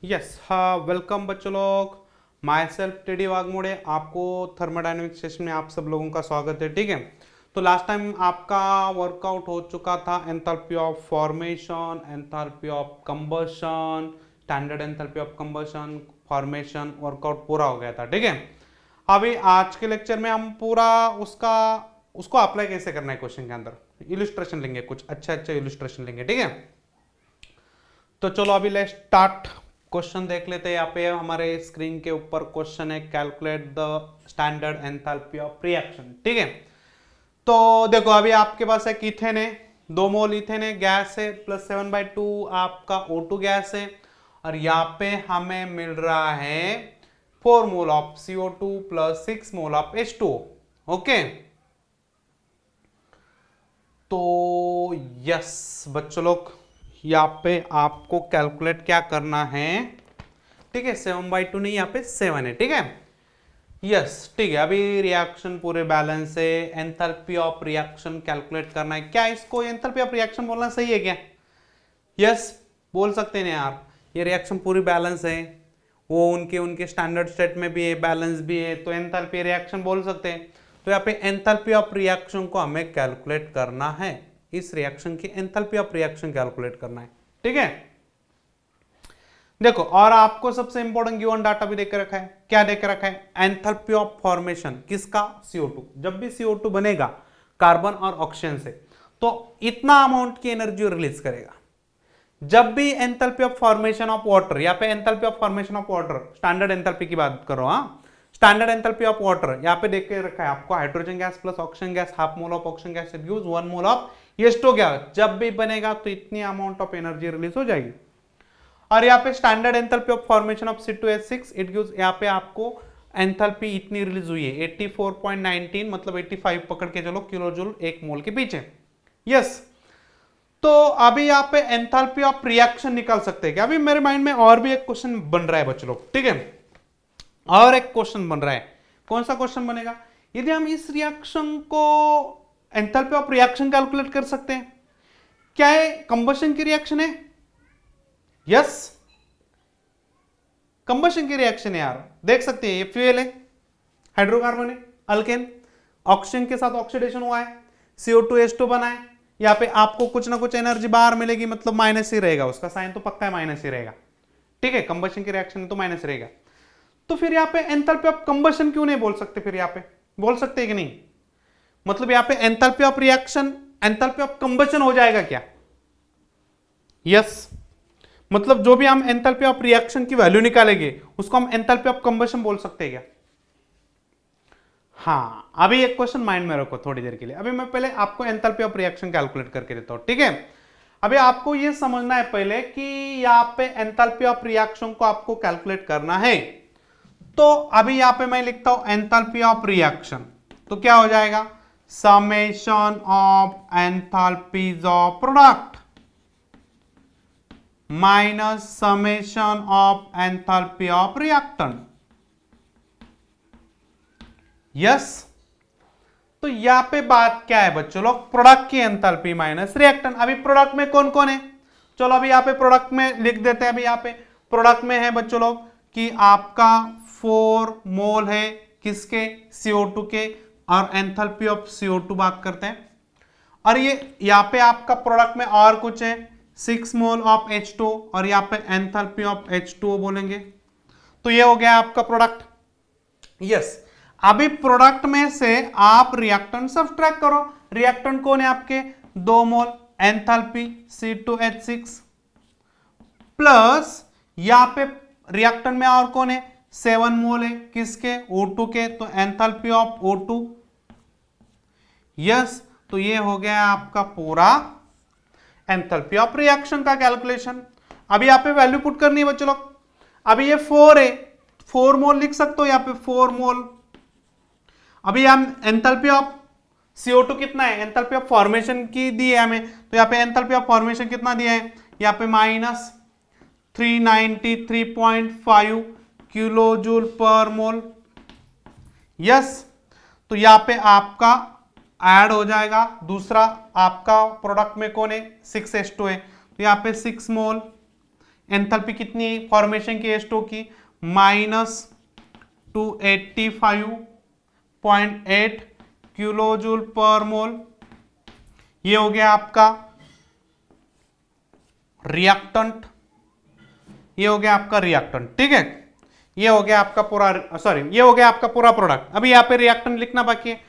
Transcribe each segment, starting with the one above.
Yes हाँ, welcome बच्चों लोग। माई सेल्फ टीडी वाघमोड़े, आपको थर्मोडायनेमिक सेशन में आप सब लोगों का स्वागत है। ठीक है, तो लास्ट टाइम आपका वर्कआउट हो चुका था enthalpy of formation, enthalpy of combustion, standard enthalpy of combustion, formation workout पूरा हो गया था। ठीक है, अभी आज के लेक्चर में हम पूरा उसका उसको अप्लाई कैसे करना है क्वेश्चन के अंदर इलस्ट्रेशन लेंगे, कुछ अच्छे अच्छे इलस्ट्रेशन लेंगे। ठीक है, तो चलो अभी लेट्स स्टार्ट। क्वेश्चन देख लेते हैं। यहाँ पे हमारे स्क्रीन के ऊपर क्वेश्चन है, calculate the standard enthalpy of reaction. ठीक है, तो देखो अभी आपके पास एक इथेन है, 2 मोल इथेन है, गैस है, प्लस 7/2 आपका O2 गैस है, और यहाँ पे हमें मिल रहा है 4 mole of CO2 plus 6 mole of H2O। Okay, तो यस बच्चों लोग, यहाँ पे आपको कैलकुलेट क्या करना है। ठीक है, 7/2 नहीं, यहाँ पे 7 है। ठीक है, यस ठीक है। अभी रिएक्शन पूरे बैलेंस है, एंथैल्पी ऑफ रिएक्शन कैलकुलेट करना है। क्या इसको एंथैल्पी ऑफ रिएक्शन बोलना सही है क्या? यस बोल सकते हैं यार, ये रिएक्शन पूरी बैलेंस है, वो उनके उनके स्टैंडर्ड स्टेट में भी है, बैलेंस भी है, तो एंथैल्पी रिएक्शन बोल सकते हैं। तो यहाँ पे एंथैल्पी ऑफ रिएक्शन को हमें कैलकुलेट करना है, इस रिएक्शन की एंथैल्पी ऑफ रिएक्शन कैलकुलेट करना है। ठीक है, देखो और आपको सबसे इंपॉर्टेंट गिवन डाटा भी देकर रखा है। क्या देकर रखा है? एंथैल्पी ऑफ फॉर्मेशन किसका? CO2। जब भी CO2 बनेगा कार्बन और ऑक्सीजन से, तो इतना अमाउंट की एनर्जी रिलीज करेगा। जब भी enthalpy of formation of water, यहाँ पे enthalpy of formation of water, standard enthalpy की बात करो। हाँ, स्टैंडर्ड एंथैल्पी ऑफ वाटर यहाँ पे देख के रखा है आपको, hydrogen gas plus oxygen gas, half mole of oxygen gas gives 1 mole of H2O gas. जब भी बनेगा तो इतनी अमाउंट ऑफ एनर्जी रिलीज हो जाएगी। और यहाँ पे standard enthalpy of formation of C2H6 it gives, यहाँ पे आपको एंथैल्पी इतनी रिलीज हुई है 84.19, मतलब 85 पकड़ के चलो किलो जूल एक मोल के पीछे। यस, तो अभी यहाँ पे एंथैल्पी ऑफ रिएक्शन निकाल सकते हैं क्या? अभी मेरे माइंड में और भी एक क्वेश्चन बन रहा है बच्चों लोग। ठीक है, और एक क्वेश्चन बन रहा है। कौन सा क्वेश्चन बनेगा? यदि हम इस रिएक्शन को एंथैल्पी ऑफ रिएक्शन कैलकुलेट कर सकते हैं, क्या है? कंबशन की रिएक्शन है। यस, कंबशन की रिएक्शन है यार, देख सकते हैं ये फ्यूल है, हाइड्रोकार्बन है, अल्केन, ऑक्सीजन के साथ ऑक्सीडेशन हुआ है, CO2H2 बना है। यहाँ पे आपको कुछ ना कुछ एनर्जी बाहर मिलेगी, मतलब माइनस ही रहेगा, उसका साइन तो पक्का है माइनस ही रहेगा। ठीक है, कंबशन की रिएक्शन है तो माइनस रहेगा। तो फिर यहाँ पे एंथैल्पी ऑफ कंबशन क्यों नहीं बोल सकते? फिर यहाँ पे बोल सकते हैं कि नहीं? मतलब यहाँ पे enthalpy of reaction enthalpy of combustion हो जाएगा क्या? यस, मतलब जो भी हम एंथैल्पी ऑफ रिएक्शन की वैल्यू निकालेंगे उसको हम एंथैल्पी ऑफ कंबशन बोल सकते हैं क्या? हाँ, अभी एक क्वेश्चन माइंड में रखो थोड़ी देर के लिए। अभी मैं पहले आपको एंथैल्पी ऑफ रिएक्शन कैलकुलेट करके देता हूं। ठीक है, अभी आपको यह समझना है पहले कि यहां पे एंथैल्पी ऑफ रिएक्शन को आपको कैलकुलेट करना है। तो अभी यहां पे मैं लिखता हूं एंथैल्पी ऑफ रिएक्शन, तो क्या हो जाएगा? Summation of enthalpies of product minus summation of enthalpy of reactant. Yes, तो यहां पे बात क्या है बच्चों लोग? प्रोडक्ट की एंथैल्पी माइनस रिएक्टेंट। अभी प्रोडक्ट में कौन कौन है? चलो अभी यहां पे प्रोडक्ट में लिख देते हैं। अभी यहां पे प्रोडक्ट में है बच्चों लोग कि आपका 4 मोल है किसके? CO2 के, और एंथैल्पी ऑफ CO2 बात करते हैं। और ये यहां पे आपका प्रोडक्ट में और कुछ है, 6 मोल ऑफ H2O, और यहां पे एंथैल्पी ऑफ H2O बोलेंगे। तो ये हो गया आपका प्रोडक्ट। यस, अभी प्रोडक्ट में से आप रिएक्टेंट सब्ट्रैक्ट करो। रिएक्टेंट कौन है आपके? 2 मोल एंथैल्पी C2H6 प्लस यहां पे रिएक्टेंट में और कौन है? 7 मोल है किसके? O2 के, तो एंथैल्पी ऑफ O2। यस, तो ये हो गया आपका पूरा एंथैल्पी ऑफ रिएक्शन का कैलकुलेशन। अभी यहां पे वैल्यू पुट करनी है बच्चों लोग। अभी ये 4 है, 4 मोल लिख सकते हो यहां पे 4 मोल। अभी हम एंथैल्पी ऑफ CO2 कितना है? एंथैल्पी ऑफ फॉर्मेशन की दी है हमें, तो यहाँ पे एंथैल्पी ऑफ फॉर्मेशन कितना दिया है? यहाँ पे माइनस 393.5 किलो जूल पर मोल। यस, तो यहाँ पे आपका ऐड हो जाएगा। दूसरा आपका प्रोडक्ट में कौन है? 6H2 है, तो यहाँ पे 6 मोल, एंथैल्पी कितनी फॉर्मेशन की H2 की -285.8 किलोजूल पर मोल। ये हो गया आपका रिएक्टेंट, ये हो गया आपका रिएक्टेंट, ठीक है। ये हो गया आपका पूरा, सॉरी ये हो गया आपका पूरा प्रोडक्ट। अभी यहाँ पे रिएक्टेंट लिखना बाकी है,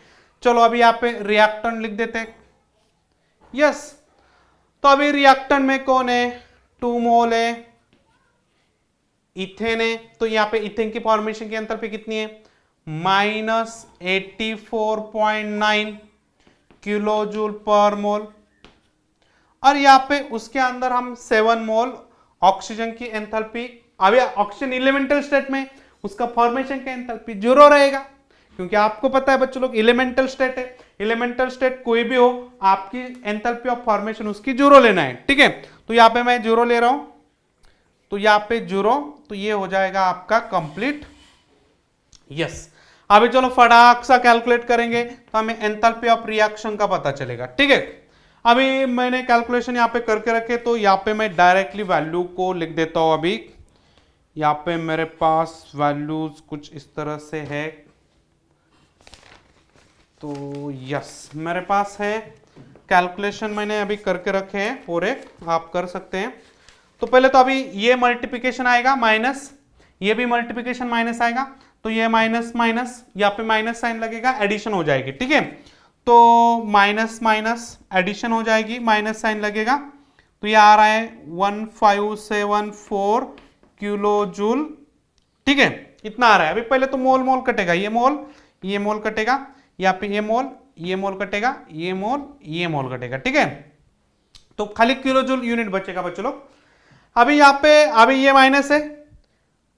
चलो अभी यहाँ पे रिएक्टेंट लिख देते हैं। यस, तो अभी रिएक्टेंट में कौन है, 2 मोल है, इथेन है। तो यहाँ पे इथेन की फॉर्मेशन की एंथैल्पी कितनी है -84.9 किलोजूल पर मोल। और यहाँ पे उसके अंदर हम 7 मोल ऑक्सीजन की एंथैल्पी, अभी ऑक्सीजन एलिमेंटल स्टेट में उसका फॉर्मेशन का एंथैल्पी 0 रहेगा, क्योंकि आपको पता है बच्चों लोग एलिमेंटल स्टेट है, एलिमेंटल स्टेट कोई भी हो आपकी एंथैल्पी ऑफ फॉर्मेशन उसकी 0 लेना है, ठीक है। तो यहाँ पे मैं 0 ले रहा हूं, तो यहाँ पे 0, तो ये हो जाएगा आपका कंप्लीट। यस, अभी चलो फटाक सा कैलकुलेट करेंगे तो हमें एंथैल्पी ऑफ रिएक्शन का पता चलेगा, ठीक है। अभी मैंने कैलकुलेशन यहाँ पे करके रखे, तो यहाँ पे मैं डायरेक्टली वैल्यू को लिख देता हूं। अभी यहाँ पे मेरे पास वैल्यूज कुछ इस तरह से है, तो यस मेरे पास है कैलकुलेशन, मैंने अभी करके रखे हैं पूरे, आप कर सकते हैं। तो पहले तो अभी ये मल्टीप्लिकेशन आएगा माइनस, ये भी मल्टीप्लिकेशन माइनस आएगा, तो ये माइनस माइनस, यहाँ पे माइनस साइन लगेगा, एडिशन हो जाएगी, ठीक है। तो माइनस माइनस एडिशन हो जाएगी, माइनस साइन लगेगा, तो ये आ रहा है 1574 किलो जूल, ठीक है, इतना आ रहा है। अभी पहले तो मोल मोल कटेगा, ये मोल कटेगा, यहाँ पे ये मोल कटेगा, ये मोल कटेगा, ठीक है। तो खाली किलो जूल यूनिट बचेगा बच्चों लोग। अभी यहाँ पे अभी ये माइनस है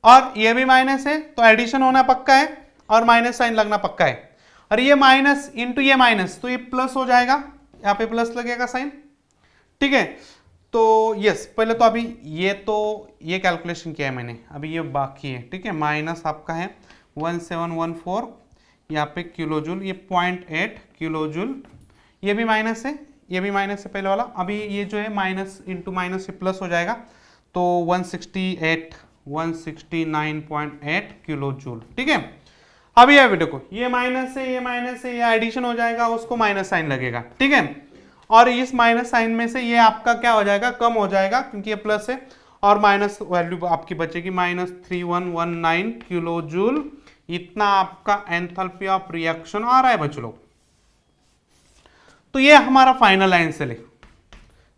और ये भी माइनस है, तो एडिशन होना पक्का है और माइनस साइन लगना पक्का है। और ये माइनस इंटू ये माइनस, तो ये प्लस हो जाएगा, यहाँ पे प्लस लगेगा साइन, ठीक है। तो यस, पहले तो अभी ये कैलकुलेशन किया है मैंने, अभी ये बाकी है, ठीक है। माइनस आपका है 1714, यहाँ पे किलो जूल, ये 0.8 किलो जूल, ये भी माइनस है, ये भी माइनस है पहले वाला। अभी ये जो है माइनस इंटू माइनस से प्लस हो जाएगा, तो 169.8 किलो जूल, ठीक है। अभी ये देखो, ये माइनस है, ये माइनस है, ये एडिशन हो जाएगा, उसको माइनस साइन लगेगा, ठीक है। और इस माइनस साइन में से ये आपका क्या हो जाएगा, कम हो जाएगा, क्योंकि ये प्लस है, और माइनस वैल्यू आपकी बचेगी -3119 किलो जूल। इतना आपका एंथैल्पी ऑफ रिएक्शन आ रहा है बच्चों लोग। तो ये हमारा फाइनल आंसर है,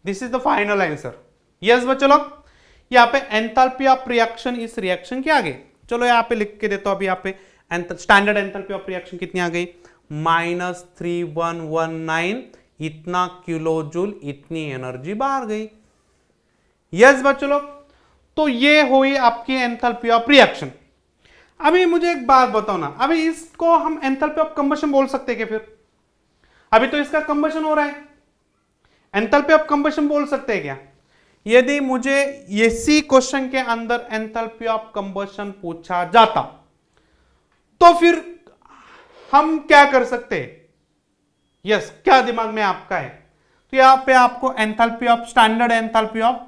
this is the final answer. Yes बच्चों लोग, यहाँ पे एंथैल्पी ऑफ रिएक्शन इस रिएक्शन के आगे, चलो यहाँ पे लिख के देता हूं। अभी यहाँ पे स्टैंडर्ड एंथैल्पी ऑफ रिएक्शन कितनी आ गई, -3119, इतना किलो जूल, इतनी एनर्जी बाहर गई। यस बच्चों लोग, तो ये हुई आपकी एंथैल्पी ऑफ रिएक्शन। अभी मुझे एक बात बताओ ना, अभी इसको हम एंथैल्पी ऑफ कंबशन बोल सकते हैं क्या? फिर अभी तो इसका कंबशन हो रहा है, एंथैल्पी ऑफ कंबशन बोल सकते हैं क्या? यदि मुझे इसी क्वेश्चन के अंदर एंथैल्पी ऑफ कंबशन पूछा जाता तो फिर हम क्या कर सकते हैं? यस, क्या दिमाग में आपका है? तो यहां पे आपको enthalpy of standard enthalpy of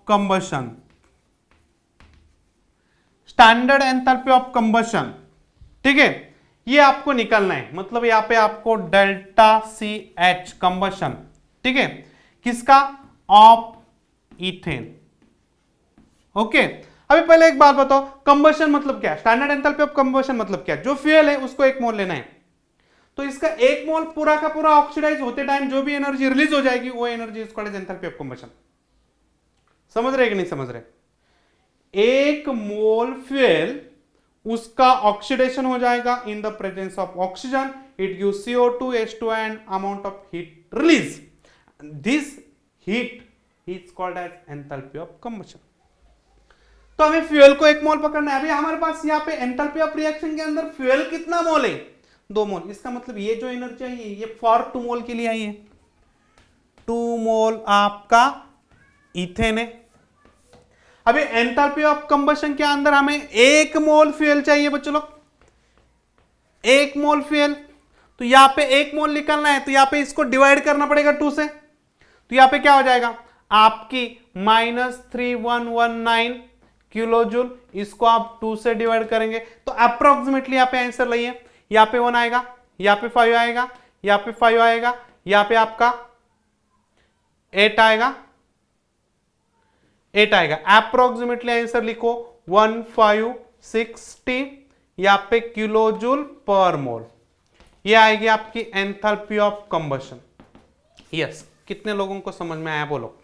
combustion, standard enthalpy of combustion, ठीक है, ये आपको निकालना है। मतलब यहां पे आपको डेल्टा सी एच कंबशन, ठीक है, किसका? Of ethane. ओके, अभी पहले एक बात बताओ, कंबशन मतलब क्या है? स्टैंडर्ड एंथैल्पी ऑफ कंबशन मतलब क्या है? जो फ्यूल है उसको 1 मोल लेना है, तो इसका 1 मोल पूरा का पूरा ऑक्सीडाइज होते टाइम जो भी एनर्जी रिलीज हो जाएगी वो energy is called as enthalpy of combustion. समझ रहे कि नहीं समझ रहे? 1 मोल फ्यूल, उसका ऑक्सीडेशन हो जाएगा in the presence of oxygen, it gives CO2 H2 and amount of heat release, this heat is called as enthalpy of combustion. तो हमें फ्यूल को 1 मोल पकड़ना है। अभी हमारे पास यहाँ पे एंथैल्पी ऑफ रिएक्शन के अंदर फ्यूल कितना मोल है? 2 मोल। इसका मतलब ये जो एनर्जी आई है ये फॉर 2 मोल के लिए आई है। 2 मोल आपका इथेन है। अभी एंथैल्पी ऑफ कंबशन के अंदर हमें 1 मोल फ्यूल चाहिए बच्चों लोग, 1 मोल फ्यूल। तो यहां पे 1 मोल निकलना है तो यहां पे इसको डिवाइड करना पड़ेगा 2 से, तो यहां पे क्या हो जाएगा आपकी -3119 किलो जूल, इसको आप 2 से डिवाइड करेंगे तो अप्रोक्सीमेटली यहां पे आंसर लाइए, यहां पे 1 आएगा, यहां पे 5 आएगा, यहां पे 5 आएगा, यहां पे आपका 8 आएगा, 8 आएगा, अप्रोक्सीमेटली आंसर लिखो 1560 यहां पे किलो जूल पर मोल, ये आएगी आपकी एंथैल्पी ऑफ कंबशन। यस, कितने लोगों को समझ में आया बोलो।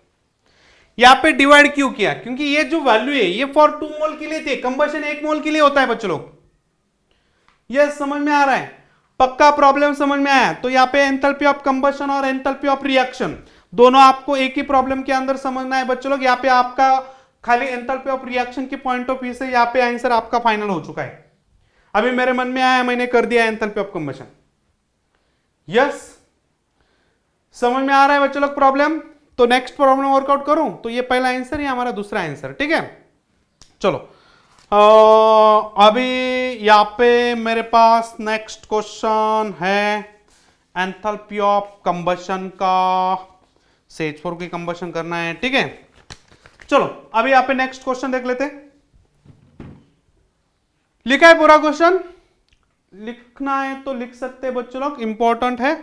यहां पे डिवाइड क्यों किया, क्योंकि ये जो वैल्यू है ये फॉर 2 मोल के लिए थी, कंबशन 1 मोल के लिए होता है बच्चों लोग। यस, समझ में आ रहा है, पक्का प्रॉब्लम समझ में आया। तो यहाँ पे एंथैल्पी ऑफ कंबशन और एंथैल्पी ऑफ रिएक्शन दोनों आपको एक ही प्रॉब्लम के अंदर समझना है बच्चों लोग। यहाँ पे आपका खाली एंथैल्पी ऑफ रिएक्शन के पॉइंट ऑफ व्यू से यहाँ पे आंसर आपका फाइनल हो चुका है। अभी मेरे मन में आया, मैंने कर दिया एंथैल्पी ऑफ कंबशन। यस, समझ में आ रहा है बच्चों लोग प्रॉब्लम। तो नेक्स्ट प्रॉब्लम वर्कआउट करूं तो ये पहला आंसर, ये हमारा दूसरा आंसर, ठीक है। चलो अभी यहां पे मेरे पास नेक्स्ट क्वेश्चन है एंथैल्पी ऑफ कंबशन का, CH4 की कंबशन करना है, ठीक है। चलो अभी यहां पे नेक्स्ट क्वेश्चन देख लेते हैं। लिखा है पूरा क्वेश्चन, लिखना है तो लिख सकते हैं बच्चों लोग, इंपॉर्टेंट है।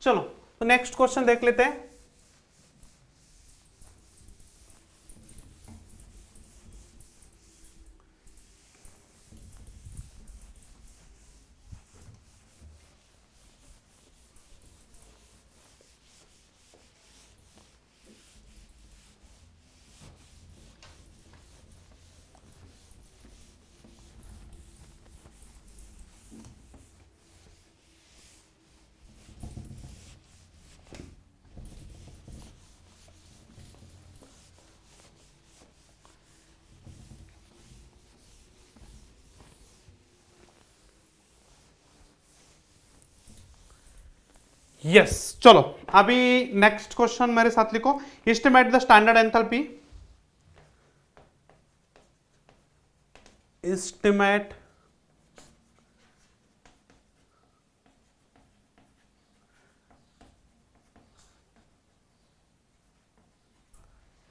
चलो तो नेक्स्ट क्वेश्चन देख लेते हैं। यस, चलो अभी नेक्स्ट क्वेश्चन मेरे साथ लिखो। Estimate the standard enthalpy, estimate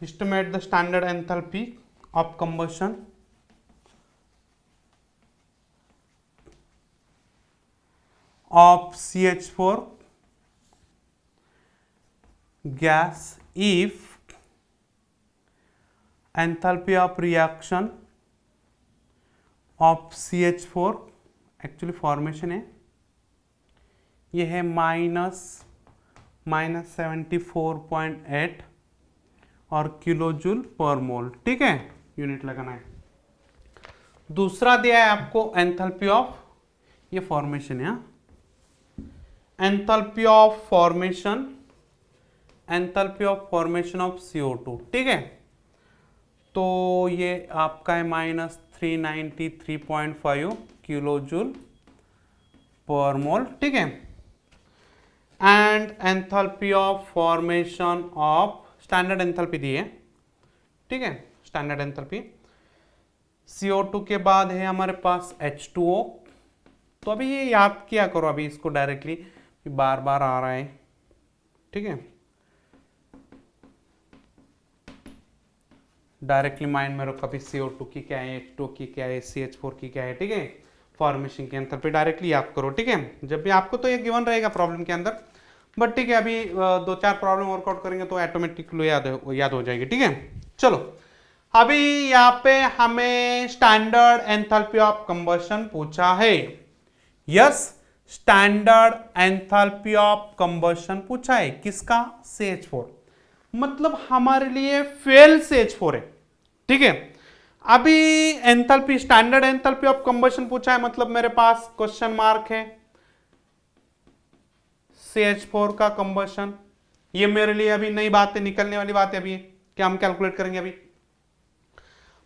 estimate the standard enthalpy of combustion of CH4 gas if enthalpy of reaction of CH4 actually formation है ये है -74.8 और किलो जूल पर मोल, ठीक है, यूनिट लगाना है। दूसरा दिया है आपको एंथैल्पी ऑफ, ये फॉर्मेशन है, enthalpy of formation, enthalpy of formation of CO2, ठीक है। तो ये आपका है -393.5 किलो जूल पर मोल, ठीक है। And enthalpy of formation of, standard enthalpy दी है, ठीक है, स्टैंडर्ड एंथैल्पी CO2 के बाद है हमारे पास H2O। तो अभी ये याद किया करो, अभी इसको डायरेक्टली बार बार आ रहा है, ठीक है, डायरेक्टली माइंड में रखो। अभी CO2 की क्या है, H2O की क्या है, CH4 की क्या है, ठीक है, फॉर्मेशन की एंथैल्पी डायरेक्टली याद करो, ठीक है। जब भी आपको तो ये गिवन रहेगा प्रॉब्लम के अंदर, बट ठीक है अभी 2-4 प्रॉब्लम वर्कआउट करेंगे तो ऑटोमेटिकली याद हो जाएगी, ठीक है। चलो अभी यहाँ पे हमें स्टैंडर्ड एंथैल्पी ऑफ कंबशन पूछा है। Yes, standard enthalpy of combustion पूछा है, किसका, CH4, मतलब हमारे लिए फेल CH4 है, ठीक है। अभी enthalpy, standard enthalpy of combustion पूछा है, मतलब मेरे पास क्वेश्चन मार्क है CH4 का कंबशन। ये मेरे लिए अभी नई बात है, निकलने वाली बात है अभी, क्या हम कैलकुलेट करेंगे अभी,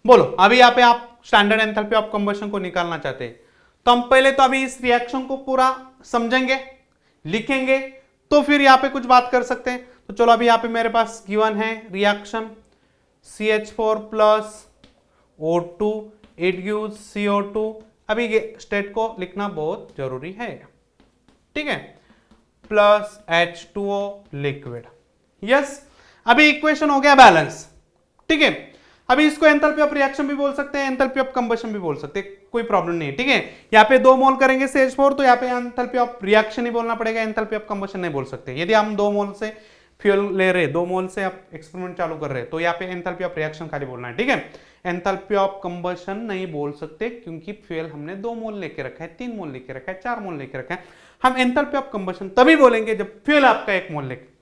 बोलो। अभी यहाँ पे आप स्टैंडर्ड एंथैल्पी ऑफ कंबशन को निकालना चाहते हैं तो हम पहले तो अभी इस रिएक्शन को पूरा समझेंगे, लिखेंगे, तो फिर यहाँ पे कुछ बात कर सकते हैं। तो चलो अभी यहाँ पे मेरे पास गिवन है reaction CH4 plus O2, it gives CO2। अभी स्टेट को लिखना बहुत जरूरी है। ठीक है, प्लस H2O लिक्विड। यस, अभी इक्वेशन हो गया बैलेंस, ठीक है। अभी इसको एंथैल्पी ऑफ रिएक्शन भी बोल सकते हैं, एंथैल्पी ऑफ कंबशन भी बोल सकते हैं, कोई प्रॉब्लम नहीं है, ठीक है। यहाँ पे 2 मोल करेंगे CH4 तो यहाँ पे एंथैल्पी ऑफ रिएक्शन ही बोलना पड़ेगा, एंथैल्पी ऑफ कंबशन नहीं बोल सकते। यदि हम 2 मोल से फ्यूल ले रहे, 2 मोल से आप एक्सपेरिमेंट चालू कर रहे हैं, तो यहाँ पे एंथैल्पी ऑफ रिएक्शन खाली बोलना है, ठीक है। एंथैल्पी ऑफ कंबशन नहीं बोल सकते, क्योंकि फ्यूल हमने 2 मोल लेके रखा है, 3 मोल लेके रखा है, 4 मोल लेके रखा है। हम एंथैल्पी ऑफ कंबशन तभी बोलेंगे जब फ्यूल आपका 1 मोल लेके।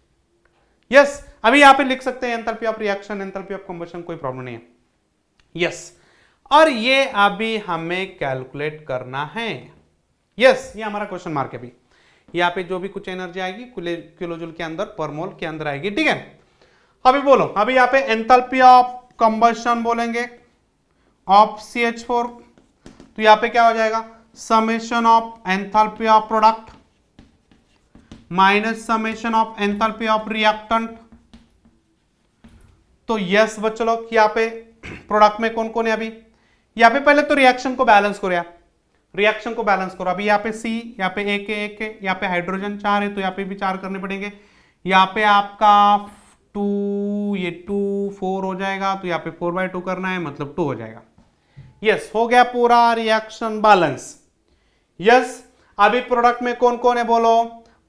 यस, अभी यहाँ पे लिख सकते हैं enthalpy of reaction, enthalpy of combustion, कोई प्रॉब्लम नहीं है। यस, और ये अभी हमें कैलकुलेट करना है। यस, ये हमारा क्वेश्चन मार्क है। अभी यहाँ पे जो भी कुछ एनर्जी आएगी किलोजूल के अंदर पर मोल के अंदर आएगी, ठीक है। अभी बोलो, अभी यहाँ पे एंथैल्पी ऑफ कंबशन बोलेंगे ऑफ CH4, तो यहाँ पे क्या हो जाएगा, summation of enthalpy of product minus summation of enthalpy of reactant. तो यस बच्चों लोग, यहाँ पे प्रोडक्ट में कौन कौन है, अभी यहाँ पे पहले तो रिएक्शन को बैलेंस करो यार, रिएक्शन को बैलेंस करो। अभी यहाँ पे C, यहाँ पे एक है, यहाँ पे हाइड्रोजन 4 है, तो यहाँ पे भी 4 करने पड़ेंगे। यहाँ पे आपका 2, ये 2 4 हो जाएगा, तो यहाँ पे 4/2 करना है, मतलब 2 हो जाएगा। यस, हो गया पूरा रिएक्शन बैलेंस। यस, अभी प्रोडक्ट में कौन कौन है बोलो।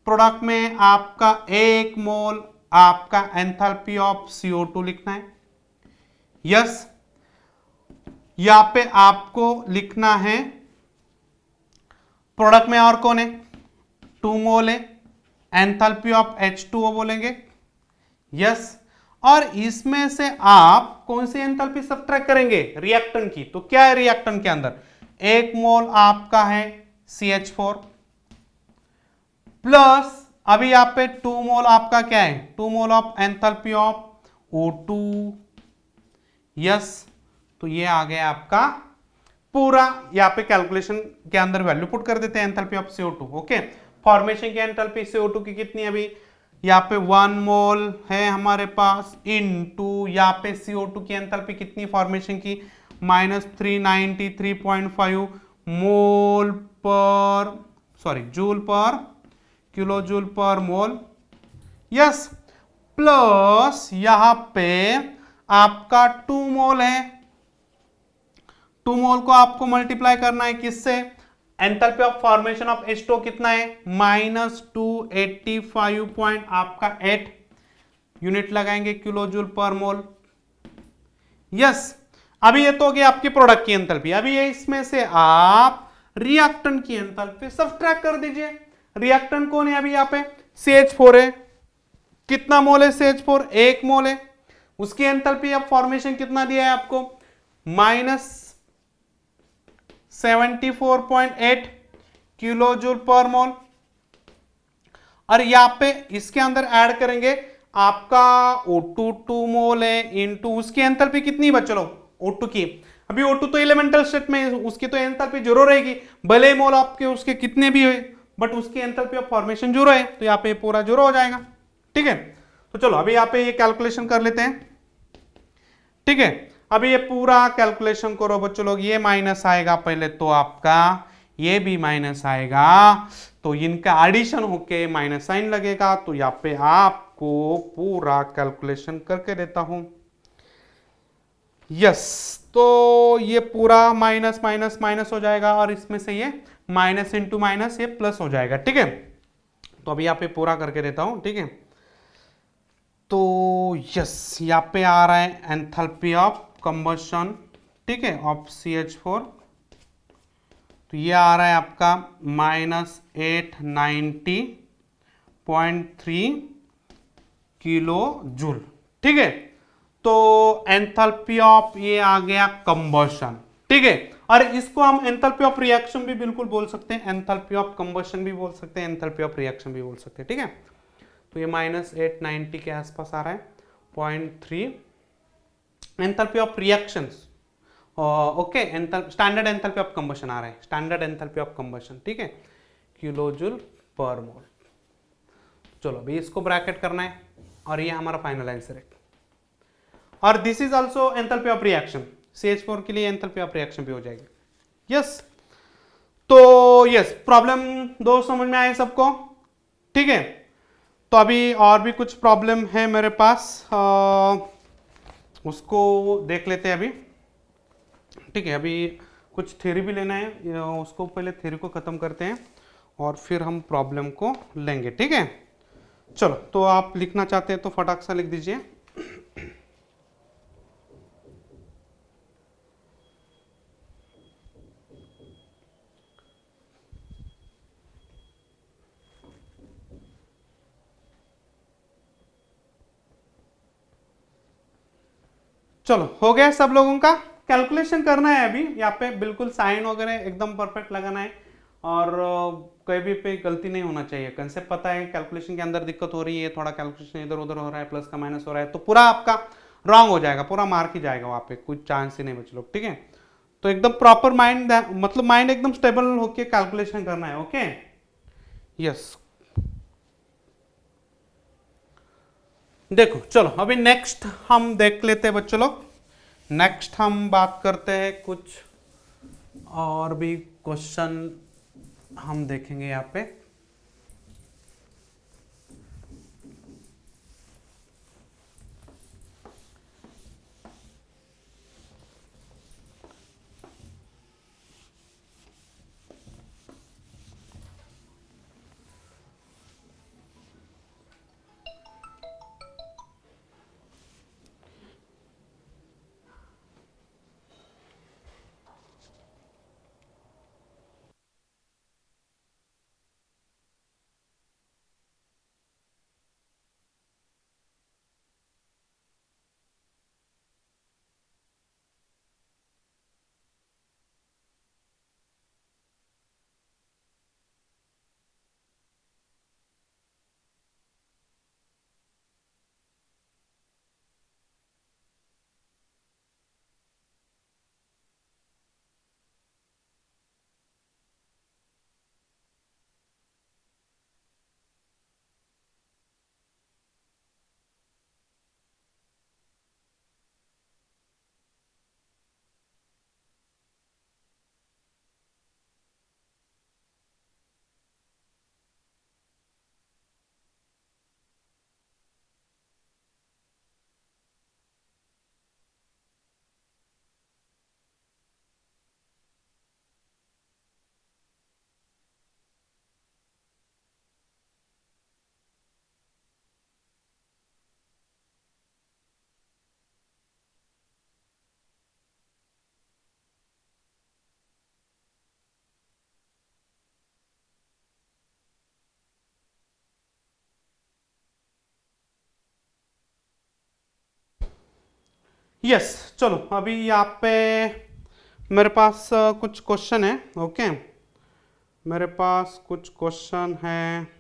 प्रोडक्ट में आपका 1 मोल आपका एंथैल्पी ऑफ CO2 लिखना है। यस, यहां पे आपको लिखना है प्रोडक्ट में और कौन है, 2 मोल है, एंथैल्पी ऑफ H2O बोलेंगे। यस, और इसमें से आप कौन सी एंथैल्पी सब्ट्रैक्ट करेंगे, रिएक्टेंट की। तो क्या है रिएक्टेंट के अंदर, 1 मोल आपका है CH4 प्लस अभी यहाँ पे 2 मोल आपका क्या है, 2 mole of enthalpy of O2। Yes, तो ये आ गया आपका पूरा। यहाँ पे कैलकुलेशन के अंदर वैल्यू पुट कर देते हैं enthalpy of CO2। Okay, formation की एंथैल्पी CO2 की कितनी है, अभी यहाँ पे 1 मोल है हमारे पास, इनटू यहाँ पे CO2 की एंथैल्पी कितनी फॉर्मेशन की, -393.5 मोल पर, सॉरी जूल पर किलोजूल पर मोल। यस, प्लस यहां पे आपका 2 मोल है, 2 मोल को आपको मल्टीप्लाई करना है किससे, enthalpy of formation of H2O कितना है, -285 आपका 8 यूनिट लगाएंगे किलोजूल पर मोल। यस, अभी ये तो हो गया आपकी प्रोडक्ट की एंथैल्पी। अभी ये इसमें से आप रिएक्टेंट की एंथैल्पी सब्ट्रैक्ट कर दीजिए। रिएक्टेंट कौन है, अभी यहाँ पे CH4 है, कितना मोल है CH4, 1 मोल है, उसकी एंथैल्पी ऑफ फॉर्मेशन कितना दिया है आपको, -74.8 किलोजूल पर मोल। और यहाँ पे इसके अंदर ऐड करेंगे आपका O2 2 मोल है, इनटू उसकी एंथैल्पी कितनी बच्चों लोग, O2 की। अभी O2 तो एलिमेंटल स्टेट में, उसकी तो एंथैल्पी जीरो रहेगी, भले मोल आपके उसके कितने भी हुए, बट उसकी एंथैल्पी ऑफ फॉर्मेशन जीरो है, तो यहाँ पे पूरा जीरो हो जाएगा, ठीक है। तो चलो अभी यहाँ पे ये कैलकुलेशन कर लेते हैं, ठीक है। अभी ये पूरा कैलकुलेशन करो बच्चों लोग, ये माइनस आएगा पहले तो आपका, ये भी माइनस आएगा, तो इनका एडिशन होके माइनस साइन लगेगा। तो यहाँ पे आपको पूरा कैलकुलेशन करके देता हूं। यस, तो ये पूरा माइनस माइनस माइनस हो जाएगा, और इसमें से ये माइनस इंटू माइनस ये प्लस हो जाएगा, ठीक है। तो अभी यहाँ पे पूरा करके देता हूं, ठीक है। तो यस, यहाँ पे आ रहा है एंथैल्पी ऑफ कंबशन, ठीक है, ऑफ CH4। तो ये आ रहा है आपका -890.3 किलो जूल, ठीक है। तो एंथैल्पी ऑफ ये आ गया कंबशन, ठीक है। और इसको हम एंथैल्पी ऑफ रिएक्शन भी बिल्कुल बोल सकते हैं, एंथैल्पी ऑफ कंबशन भी बोल सकते हैं, एंथैल्पी ऑफ रिएक्शन भी बोल सकते हैं, ठीक है। तो ये -890 के आसपास आ रहा है, 0.3 enthalpy of reactions. Okay, standard enthalpy of combustion आ रहा है, स्टैंडर्ड एंथैल्पी ऑफ कंबशन, ठीक है, किलोजूल पर मोल। चलो अभी इसको ब्रैकेट करना है, और ये हमारा फाइनल आंसर है। और this is also enthalpy of reaction, CH4 के लिए एंथैल्पी ऑफ रिएक्शन भी हो जाएगी। यस, तो यस, प्रॉब्लम दो समझ में आए सबको? ठीक है, तो अभी और भी कुछ प्रॉब्लम है मेरे पास, उसको देख लेते हैं अभी। ठीक है, अभी कुछ थ्योरी भी लेना है, उसको पहले थ्योरी को ख़त्म करते हैं और फिर हम प्रॉब्लम को लेंगे। ठीक है, चलो, तो आप लिखना चाहते हैं तो फटाक सा लिख दीजिए। चलो, हो गया सब लोगों का? कैलकुलेशन करना है अभी यहाँ पे, बिल्कुल साइन वगैरह एकदम परफेक्ट लगाना है और कहीं भी पे गलती नहीं होना चाहिए। कंसेप्ट पता है, कैलकुलेशन के अंदर दिक्कत हो रही है, थोड़ा कैलकुलेशन इधर उधर हो रहा है, प्लस का माइनस हो रहा है, तो पूरा आपका रॉन्ग हो जाएगा, पूरा मार्क ही जाएगा वहाँ पे, कुछ चांस ही नहीं बच लो। ठीक है, तो एकदम प्रॉपर माइंड, मतलब माइंड एकदम स्टेबल होके कैलकुलेशन करना है। Okay, yes. देखो, चलो अभी नेक्स्ट हम देख लेते हैं बच्चों लोग। नेक्स्ट हम बात करते हैं कुछ और भी क्वेश्चन हम देखेंगे यहाँ पे। यस, चलो अभी यहाँ पे मेरे पास कुछ क्वेश्चन है। ओके, मेरे पास कुछ क्वेश्चन है।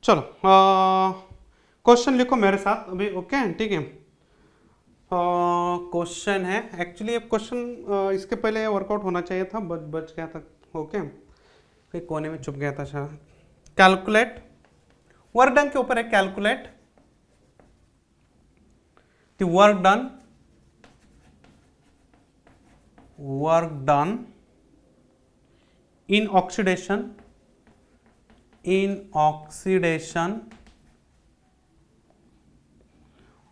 चलो, क्वेश्चन लिखो मेरे साथ अभी। ओके, ठीक है। क्वेश्चन है, एक्चुअली अब क्वेश्चन इसके पहले वर्कआउट होना चाहिए था, बच बच गया था। ओके, कहीं कोने में छुप गया था शायद। कैलकुलेट, वर्क डन के ऊपर है। Calculate the work done in oxidation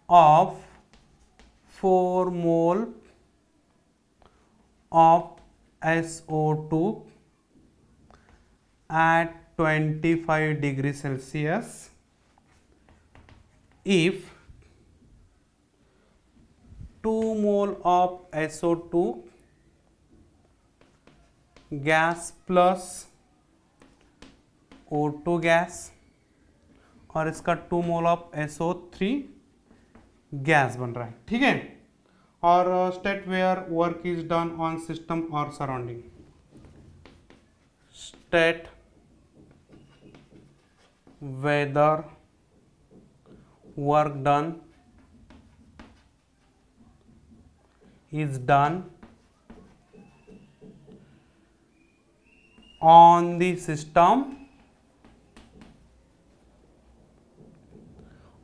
of 4 mole of SO2 at 25 degrees Celsius if 2 mole of SO2 gas plus O2 gas और इसका 2 मोल ऑफ SO3 गैस बन रहा है। ठीक है, और state where work is done on system और surrounding, state whether work done is done on the system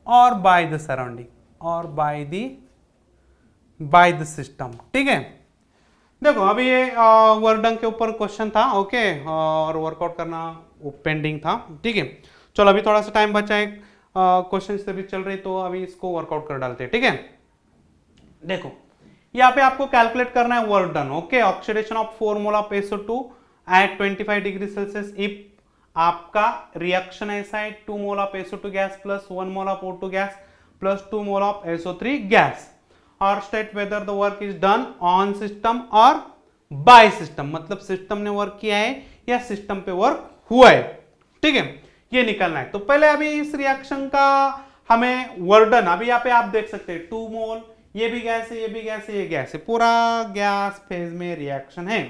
or by the surrounding or by the system। ठीक है, देखो अभी ये वर्क डन के ऊपर क्वेश्चन था, ओके, और वर्कआउट करना पेंडिंग था। ठीक है, चलो अभी थोड़ा सा टाइम बचा है, क्वेश्चन से भी चल रही, तो अभी इसको वर्कआउट कर डालते हैं। ठीक है, देखो यहाँ पे आपको कैलकुलेट करना है work done, okay, oxidation of 4 mole of SO2 at 25 degree Celsius if आपका रिएक्शन ऐसा है 2 mole of SO2 gas plus 1 mole of O2 gas plus 2 mole of SO3 gas, और state whether the work is done on system और by system, मतलब system ने work किया है या सिस्टम पे वर्क हुआ है। ठीक है, ये निकलना है। तो पहले अभी इस रिएक्शन का हमें वर्क डन, अभी यहाँ पे आप देख सकते हैं 2 मोल, ये भी गैस है, ये भी गैस है, ये गैस है, पूरा गैस फेज में रिएक्शन है।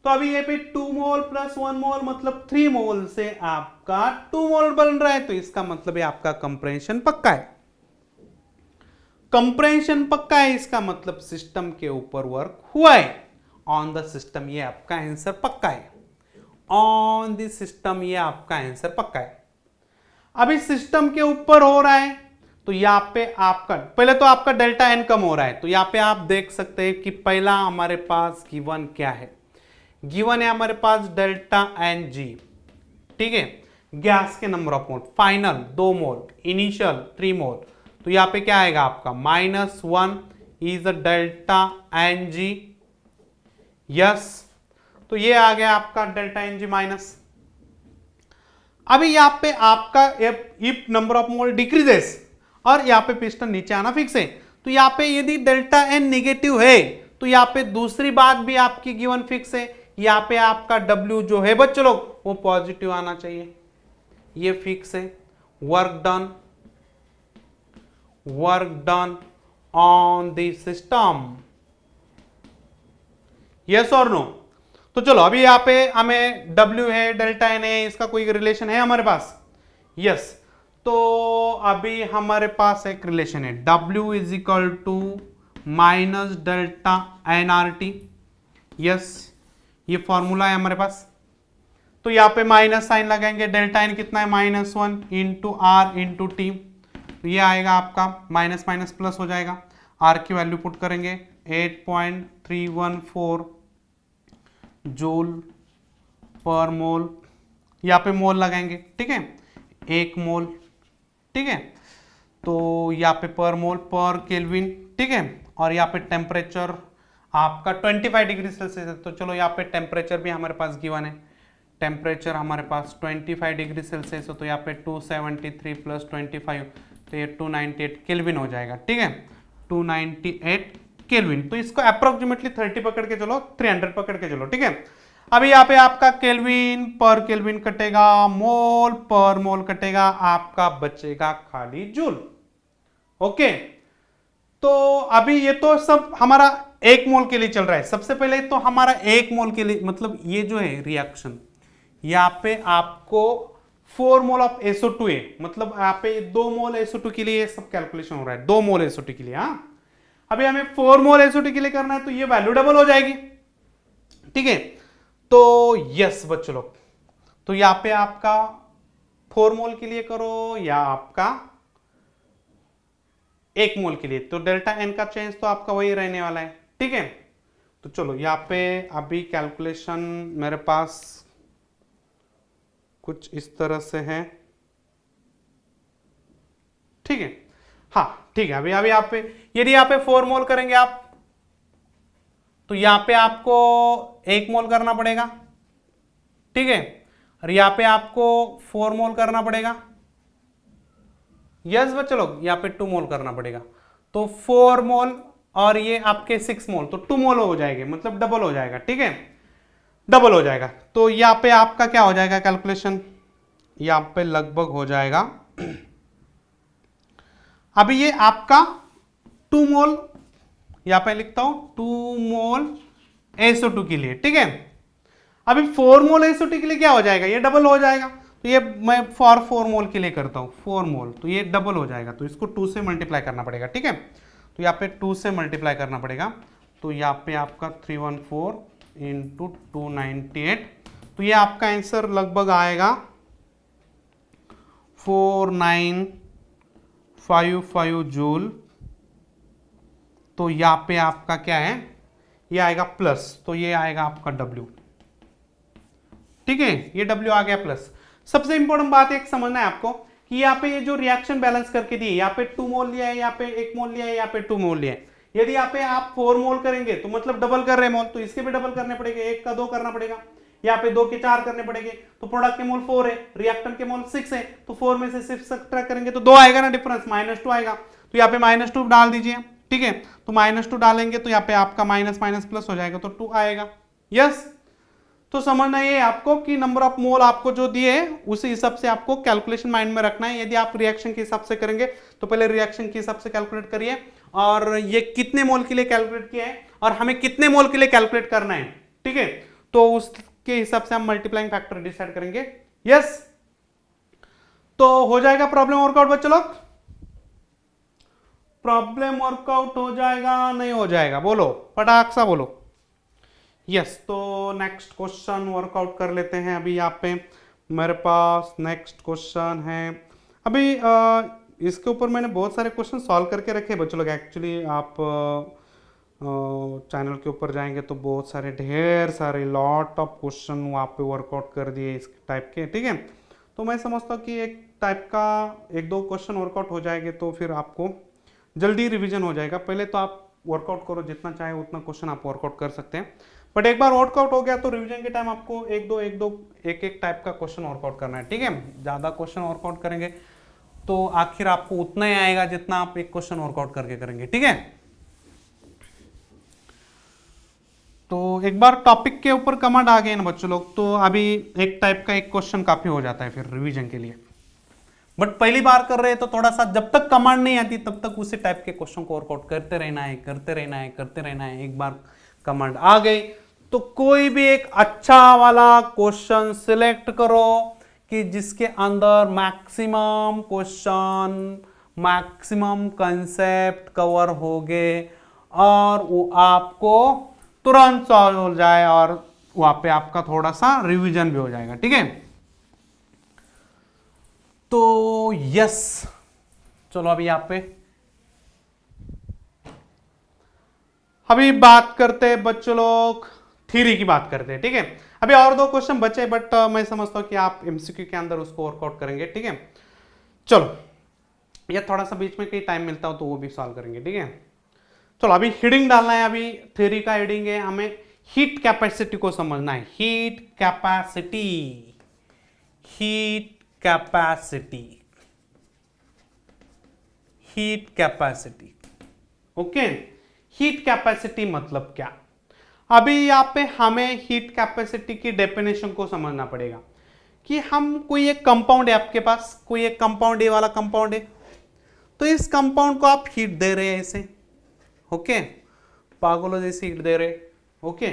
तो अभी ये पे 2 मोल प्लस 1 मोल मतलब 3 मोल से आपका 2 मोल बन रहा है, तो इसका मतलब है आपका कंप्रेशन पक्का है। कंप्रेशन पक्का है, इसका मतलब सिस्टम के ऊपर वर्क हुआ है ऑन द सिस्टम, ये आपका आंसर पक्का है। ऑन द सिस्टम, ये आपका आंसर पक्का है। अभी सिस्टम के ऊपर हो रहा है, तो यहाँ पे आपका पहले तो आपका डेल्टा एन कम हो रहा है, तो यहाँ पे आप देख सकते हैं कि पहला हमारे पास गिवन क्या है, गिवन है हमारे पास डेल्टा एन जी। ठीक है, गैस के number of mole, final 2 mole, initial 3 mole, तो यहाँ पे क्या आएगा आपका -1 is a delta n g. Yes, तो ये आ गया आपका डेल्टा एन जी माइनस। अभी यहाँ पे आपका if number of mole decreases और यहाँ पे पिस्टन नीचे आना फिक्स है, तो यहाँ पे यदि डेल्टा एन नेगेटिव है तो यहाँ पे दूसरी बात भी आपकी गिवन फिक्स है, यहाँ पे आपका W जो है बच्चों लोग वो पॉजिटिव आना चाहिए, ये फिक्स है। Work done on the system, yes और नो। तो चलो अभी यहाँ पे हमें W है, डेल्टा एन है, इसका कोई रिलेशन है हमारे पास, यस। तो अभी हमारे पास एक रिलेशन है, W is equal to minus delta n R T, yes, ये फॉर्मूला है हमारे पास। तो यहाँ पे माइनस साइन लगाएंगे, डेल्टा एन कितना है -1 इंटू आर इंटू टी, तो ये आएगा आपका माइनस माइनस प्लस हो जाएगा, आर की वैल्यू पुट करेंगे 8.314 जूल पर मोल, यहाँ पे मोल लगाएंगे, ठीक है, 1 मोल, ठीक है, तो यहाँ पे पर मोल पर केल्विन, ठीक है, और यहाँ पे टेम्परेचर आपका 25 डिग्री सेल्सियस है, तो चलो यहाँ पे टेम्परेचर भी हमारे पास गिवन है, टेम्परेचर हमारे पास 25 डिग्री सेल्सियस है, तो यहाँ पे 273 प्लस 25, तो ये 298 केल्विन हो जाएगा, ठीक है, 298 केल्विन। तो इसको अप्रोक्सीमेटली 30 पकड़ के चलो, 300 पकड़ के चलो, ठीक है। अभी यहाँ पे आपका केल्विन पर केल्विन कटेगा, मोल पर मोल कटेगा, आपका बचेगा खाली जूल। ओके, तो अभी ये तो सब हमारा 1 मोल के लिए चल रहा है। सबसे पहले तो हमारा 1 मोल के लिए मतलब ये जो है रिएक्शन, यहाँ पे आपको 4 मोल ऑफ SO2 है, मतलब यहाँ पे 2 मोल SO2 के लिए सब कैलकुलेशन हो रहा है, 2 मोल SO2 के लिए। हाँ, अभी हमें 4 मोल SO2 के लिए करना है, तो ये वैल्यू डबल हो जाएगी, ठीक है। तो यस बच्चों लोग, तो यहाँ पे आपका 4 मोल के लिए करो या आपका 1 मोल के लिए, तो डेल्टा एन का चेंज तो आपका वही रहने वाला है, ठीक है। तो चलो यहाँ पे अभी कैलकुलेशन मेरे पास कुछ इस तरह से है, ठीक है, हाँ ठीक है। अभी यहाँ पे यदि यहाँ पे 4 मोल करेंगे आप, तो यहाँ पे आपको 1 मोल करना पड़ेगा, ठीक है, और यहाँ पे आपको 4 मोल करना पड़ेगा, यस बच्चों लोग, यहाँ पे 2 मोल करना पड़ेगा, तो 4 मोल और ये आपके 6 मोल, तो 2 मोल हो जाएंगे, मतलब डबल हो जाएगा, ठीक है, डबल हो जाएगा। तो यहाँ पे आपका क्या हो जाएगा कैलकुलेशन, यहाँ पे लगभग हो जाएगा, अभी ये आपका 2 मोल यहाँ पे लिखता हूं 2 मोल SO2 के लिए, ठीक है। अभी 4 मोल SO2 के लिए क्या हो जाएगा, ये डबल हो जाएगा, तो ये मैं फॉर 4 मोल के लिए करता हूँ 4 मोल, तो ये डबल हो जाएगा, तो इसको 2 से मल्टीप्लाई करना पड़ेगा, ठीक है। तो यहाँ पे 2 से मल्टीप्लाई करना पड़ेगा, तो यहाँ पे आपका 314 इंटू 298, तो ये आपका आंसर लगभग आएगा 4955 जूल। तो यहाँ पे आपका क्या है, ये आएगा प्लस, तो ये आएगा आपका W, ठीक है, ये W आ गया प्लस। सबसे इंपॉर्टेंट बात एक समझना है आपको कि यहाँ पे ये जो रिएक्शन बैलेंस करके दी, यहाँ पे 2 मोल लिया है, यहाँ पे 1 मोल लिया है, यहाँ पे 2 मोल लिया है। यदि यहाँ पे आप 4 मोल करेंगे तो मतलब डबल कर रहे हैं मोल, तो इसके भी डबल करने पड़ेंगे, 1 का 2 करना पड़ेगा, यहाँ पे 2 के 4 करने पड़ेंगे, तो प्रोडक्ट के मोल 4 है, रिएक्टेंट के मोल 6 है, तो 4 में से 6 सब्ट्रैक्ट करेंगे तो 2 आएगा ना डिफरेंस, -2 आएगा, तो यहाँ पे -2 डाल दीजिए, ठीक है। तो -2 डालेंगे तो यहाँ पे आपका माइनस माइनस प्लस हो जाएगा, तो 2 आएगा। यस, तो समझना ये आपको कि नंबर ऑफ मोल आपको जो दिए उस हिसाब से आपको कैलकुलेशन माइंड में रखना है। यदि आप रिएक्शन के हिसाब से करेंगे तो पहले रिएक्शन के हिसाब से कैलकुलेट करिए, और ये कितने मोल के लिए कैलकुलेट किया है और हमें कितने मोल के लिए कैलकुलेट करना है, ठीक है, तो उसके हिसाब से हम मल्टीप्लाइंग फैक्टर डिसाइड करेंगे। यस, तो हो जाएगा प्रॉब्लम वर्कआउट बच्चों लोग, प्रॉब्लम वर्कआउट हो जाएगा नहीं हो जाएगा, बोलो फटाक सा बोलो। यस, तो नेक्स्ट क्वेश्चन वर्कआउट कर लेते हैं। अभी यहाँ पे मेरे पास नेक्स्ट क्वेश्चन है, अभी इसके ऊपर मैंने बहुत सारे क्वेश्चन सॉल्व करके रखे हैं बच्चों लोग। एक्चुअली आप चैनल के ऊपर जाएंगे तो बहुत सारे ढेर सारे लॉट ऑफ क्वेश्चन वहाँ पे वर्कआउट कर दिए इस टाइप के, ठीक है। तो मैं समझता हूँ कि एक टाइप का 1-2 क्वेश्चन वर्कआउट हो जाएंगे तो फिर आपको जल्दी रिवीजन हो जाएगा। पहले तो आप वर्कआउट करो, जितना चाहे उतना क्वेश्चन आप वर्कआउट कर सकते हैं, बट एक बार वर्कआउट हो गया तो रिवीजन के टाइम आपको एक टाइप का क्वेश्चन वर्कआउट करना है, ठीक है। ज़्यादा क्वेश्चन वर्कआउट करेंगे तो आखिर आपको उतना ही आएगा जितना आप एक क्वेश्चन वर्कआउट करके करेंगे, ठीक है। तो एक बार टॉपिक के ऊपर कमांड आ गए ना बच्चों लोग, तो अभी एक टाइप का एक क्वेश्चन काफी हो जाता है फिर रिवीजन के लिए। बट पहली बार कर रहे हैं तो थोड़ा सा, जब तक कमांड नहीं आती तब तक उसी टाइप के क्वेश्चन को वर्कआउट करते रहना है, करते रहना है, करते रहना है। एक बार कमांड आ गई तो कोई भी एक अच्छा वाला क्वेश्चन सिलेक्ट करो कि जिसके अंदर maximum question, maximum concept cover हो गए और वो आपको तुरंत सॉल्व हो जाए और वहां पे आपका थोड़ा सा रिवीजन भी हो जाएगा, ठीक है। तो यस, चलो अभी यहाँ पे अभी बात करते हैं बच्चों लोग, थ्योरी की बात करते हैं, ठीक है। अभी और 2 क्वेश्चन बचे, बट मैं समझता हूं कि आप एमसीक्यू के अंदर उसको वर्कआउट करेंगे, ठीक है। चलो, ये थोड़ा सा बीच में कहीं टाइम मिलता हो तो वो भी सॉल्व करेंगे, ठीक है। चलो अभी हेडिंग डालना है, अभी थ्योरी का हेडिंग है, हमें हीट कैपेसिटी को समझना है। Heat capacity, heat capacity, heat capacity, okay. Heat capacity मतलब क्या? अभी यहाँ पे हमें हीट कैपेसिटी की डेफिनेशन को समझना पड़ेगा कि हम कोई एक कंपाउंड है, आपके पास कोई एक कंपाउंड, ये वाला कंपाउंड है, तो इस कंपाउंड को आप हीट दे रहे हैं ऐसे, ओके, पागलों जैसे हीट दे रहे, ओके।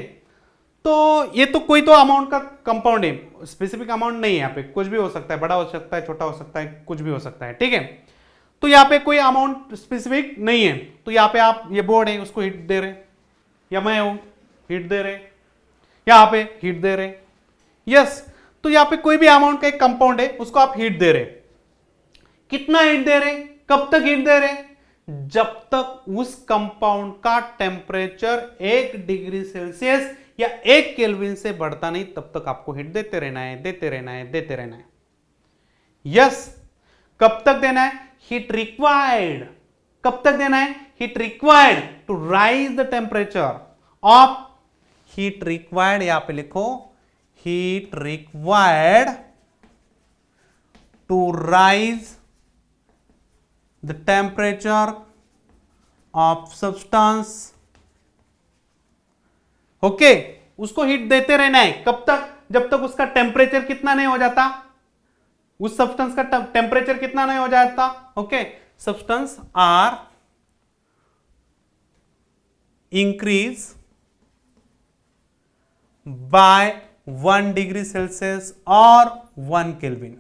तो ये तो कोई तो अमाउंट का कंपाउंड है, स्पेसिफिक अमाउंट नहीं है, यहाँ पे कुछ भी हो सकता है, बड़ा हो सकता है, छोटा हो सकता है, कुछ भी हो सकता है, ठीक है। तो यहाँ पे कोई अमाउंट स्पेसिफिक नहीं है, तो यहाँ पे आप ये बोर्ड है उसको हीट दे रहे, या मैं हूं हीट दे रहे, यहाँ पे हीट दे रहे, यस। तो यहाँ पे कोई भी अमाउंट का एक कंपाउंड है उसको आप हीट दे रहे, कितना हीट दे रहे, कब तक हीट दे रहे, जब तक उस कंपाउंड का टेम्परेचर 1 डिग्री सेल्सियस या 1 केल्विन से बढ़ता नहीं, तब तक आपको हीट देते रहना है, देते रहना है, देते रहना है, यस। कब तक देना है? हीट रिक्वायर्ड, कब तक देना है? Heat required to raise the temperature of, heat required यहां पे लिखो, heat required to raise the temperature of substance, okay. उसको हीट देते रहना है, कब तक? जब तक उसका टेम्परेचर कितना नहीं हो जाता, उस सब्सटेंस का टेम्परेचर कितना नहीं हो जाता, okay. Substance are increase by 1 degree Celsius और 1 केल्विन।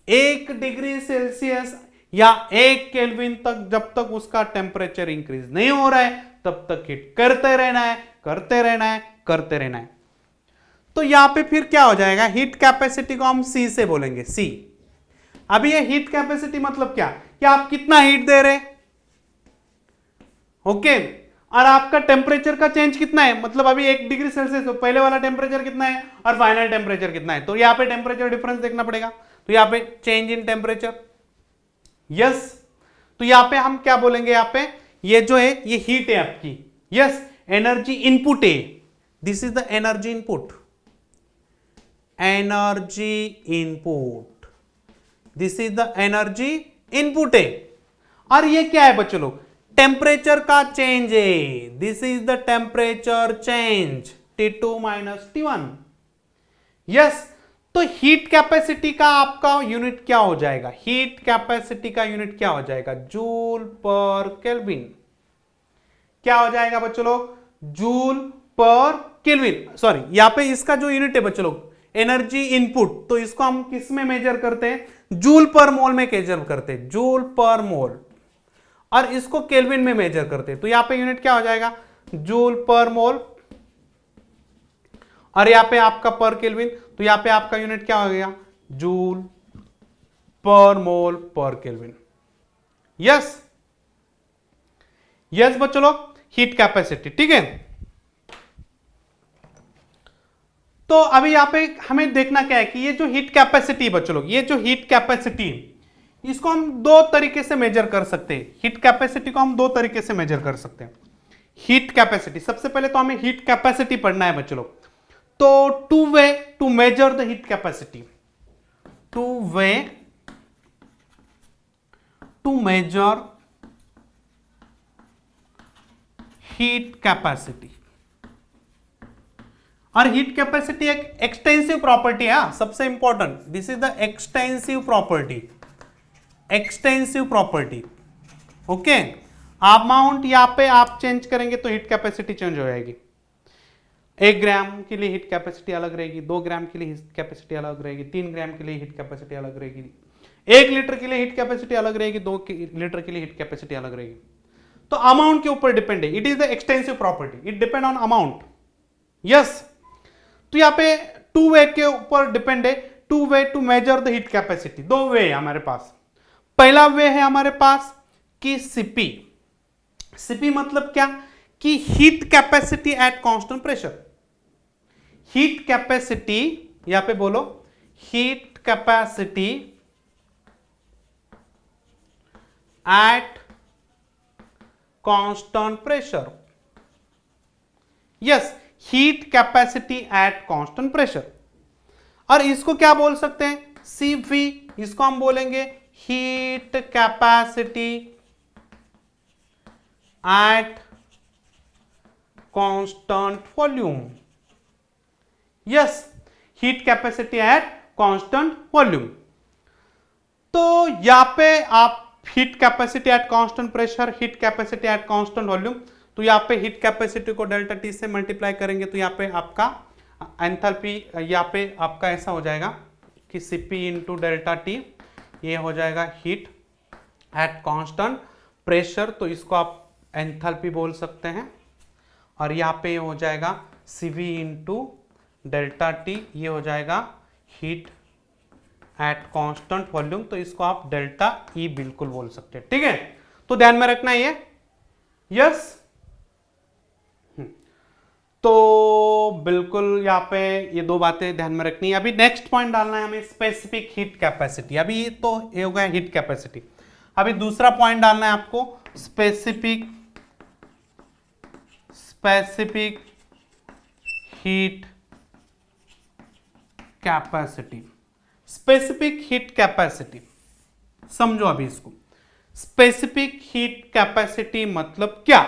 1 डिग्री सेल्सियस या 1 केल्विन तक जब तक उसका टेम्परेचर इंक्रीज नहीं हो रहा है तब तक हीट करते रहना है, करते रहना है, करते रहना है। तो यहां पे फिर क्या हो जाएगा, हीट कैपेसिटी को हम सी से बोलेंगे, सी। अभी ये हीट कैपेसिटी मतलब क्या, कि आप कितना हीट दे रहे, ओके, और आपका टेम्परेचर का चेंज कितना है, मतलब अभी 1 डिग्री सेल्सियस तो पहले वाला टेम्परेचर कितना है और फाइनल टेम्परेचर कितना है, तो यहां पे टेम्परेचर डिफरेंस देखना पड़ेगा। तो यहां पे चेंज इन टेम्परेचर, यस। तो यहां पे हम क्या बोलेंगे, यहां पे ये जो है ये हीट है आपकी, यस, एनर्जी इनपुट है, this is the energy input, energy input, this is the energy input है। और ये क्या है बच्चों लोग, टेम्परेचर का चेंज है, this is the temperature change T2 minus T1, yes. तो हीट कैपेसिटी का आपका यूनिट क्या हो जाएगा, हीट कैपेसिटी का यूनिट क्या हो जाएगा, जूल पर केल्विन। क्या हो जाएगा बच्चों लोग, जूल पर केल्विन, सॉरी यहां पे इसका जो यूनिट है बच्चों लोग एनर्जी इनपुट, तो इसको हम किस में मेजर करते हैं, जूल पर मोल में मेजर करते हैं, जूल पर मोल, और इसको केल्विन में मेजर करते हैं। तो यहां पे यूनिट क्या हो जाएगा, जूल पर मोल, और यहां पे आपका पर केल्विन, तो यहां पे आपका यूनिट क्या हो गया, जूल पर मोल पर केल्विन, यस, यस बच्चों लोग, हीट कैपेसिटी, ठीक है। तो अभी यहां पे हमें देखना क्या है कि ये जो हीट कैपेसिटी बच्चों लोग, ये जो हीट कैपेसिटी इसको हम दो तरीके से मेजर कर सकते हैं, हीट कैपेसिटी को हम दो तरीके से मेजर कर सकते हैं। हीट कैपेसिटी, सबसे पहले तो हमें हीट कैपेसिटी पढ़ना है बच्चों लोग, तो two way to measure the heat capacity, two way to measure heat capacity. और हीट कैपेसिटी एक एक्सटेंसिव प्रॉपर्टी है, सबसे important, this is the extensive property, extensive property, okay. Amount यहां पे आप चेंज करेंगे तो हीट कैपेसिटी चेंज हो जाएगी। 1 ग्राम के लिए हीट कैपेसिटी अलग रहेगी, 2 ग्राम के लिए हीट कैपेसिटी अलग रहेगी, 3 ग्राम के लिए हीट कैपेसिटी अलग रहेगी, 1 लीटर के लिए हीट कैपेसिटी अलग रहेगी, 2 लीटर के लिए हीट कैपेसिटी अलग रहेगी। तो अमाउंट के ऊपर डिपेंड है, it is the extensive property, it depend on amount, yes. तो यहां पे टू वे के ऊपर डिपेंड है, two way to measure the heat capacity, दो वे है हमारे पास। पहला वे है हमारे पास कि सीपी, सीपी मतलब क्या, कि heat capacity eight constant pressure, heat capacity, यहां पे बोलो heat capacity eight constant pressure, yes, heat capacity eight constant pressure. और इसको क्या बोल सकते हैं, Cv, इसको हम बोलेंगे heat capacity eight constant volume, yes, heat capacity eight constant volume. तो यहां पे आप heat capacity eight constant pressure, heat capacity eight constant volume, तो यहाँ पे हीट कैपेसिटी को डेल्टा टी से मल्टीप्लाई करेंगे तो यहाँ पे आपका एंथैल्पी, यहाँ पे आपका ऐसा हो जाएगा कि Cp इंटू डेल्टा टी, ये हो जाएगा हीट एट कांस्टेंट प्रेशर, तो इसको आप एंथैल्पी बोल सकते हैं। और यहाँ पे हो जाएगा Cv इंटू डेल्टा टी, ये हो जाएगा हीट एट कांस्टेंट वॉल्यूम, तो इसको आप डेल्टा ई बिल्कुल बोल सकते हैं, ठीक है। तो ध्यान में रखना ये, यस। तो बिल्कुल यहाँ पे ये दो बातें ध्यान में रखनी है। अभी नेक्स्ट पॉइंट डालना है हमें, स्पेसिफिक हीट कैपेसिटी। अभी तो ये हो गया हीट कैपेसिटी, अभी दूसरा पॉइंट डालना है आपको, specific heat capacity. Specific heat capacity समझो अभी इसको, स्पेसिफिक हीट कैपेसिटी मतलब क्या।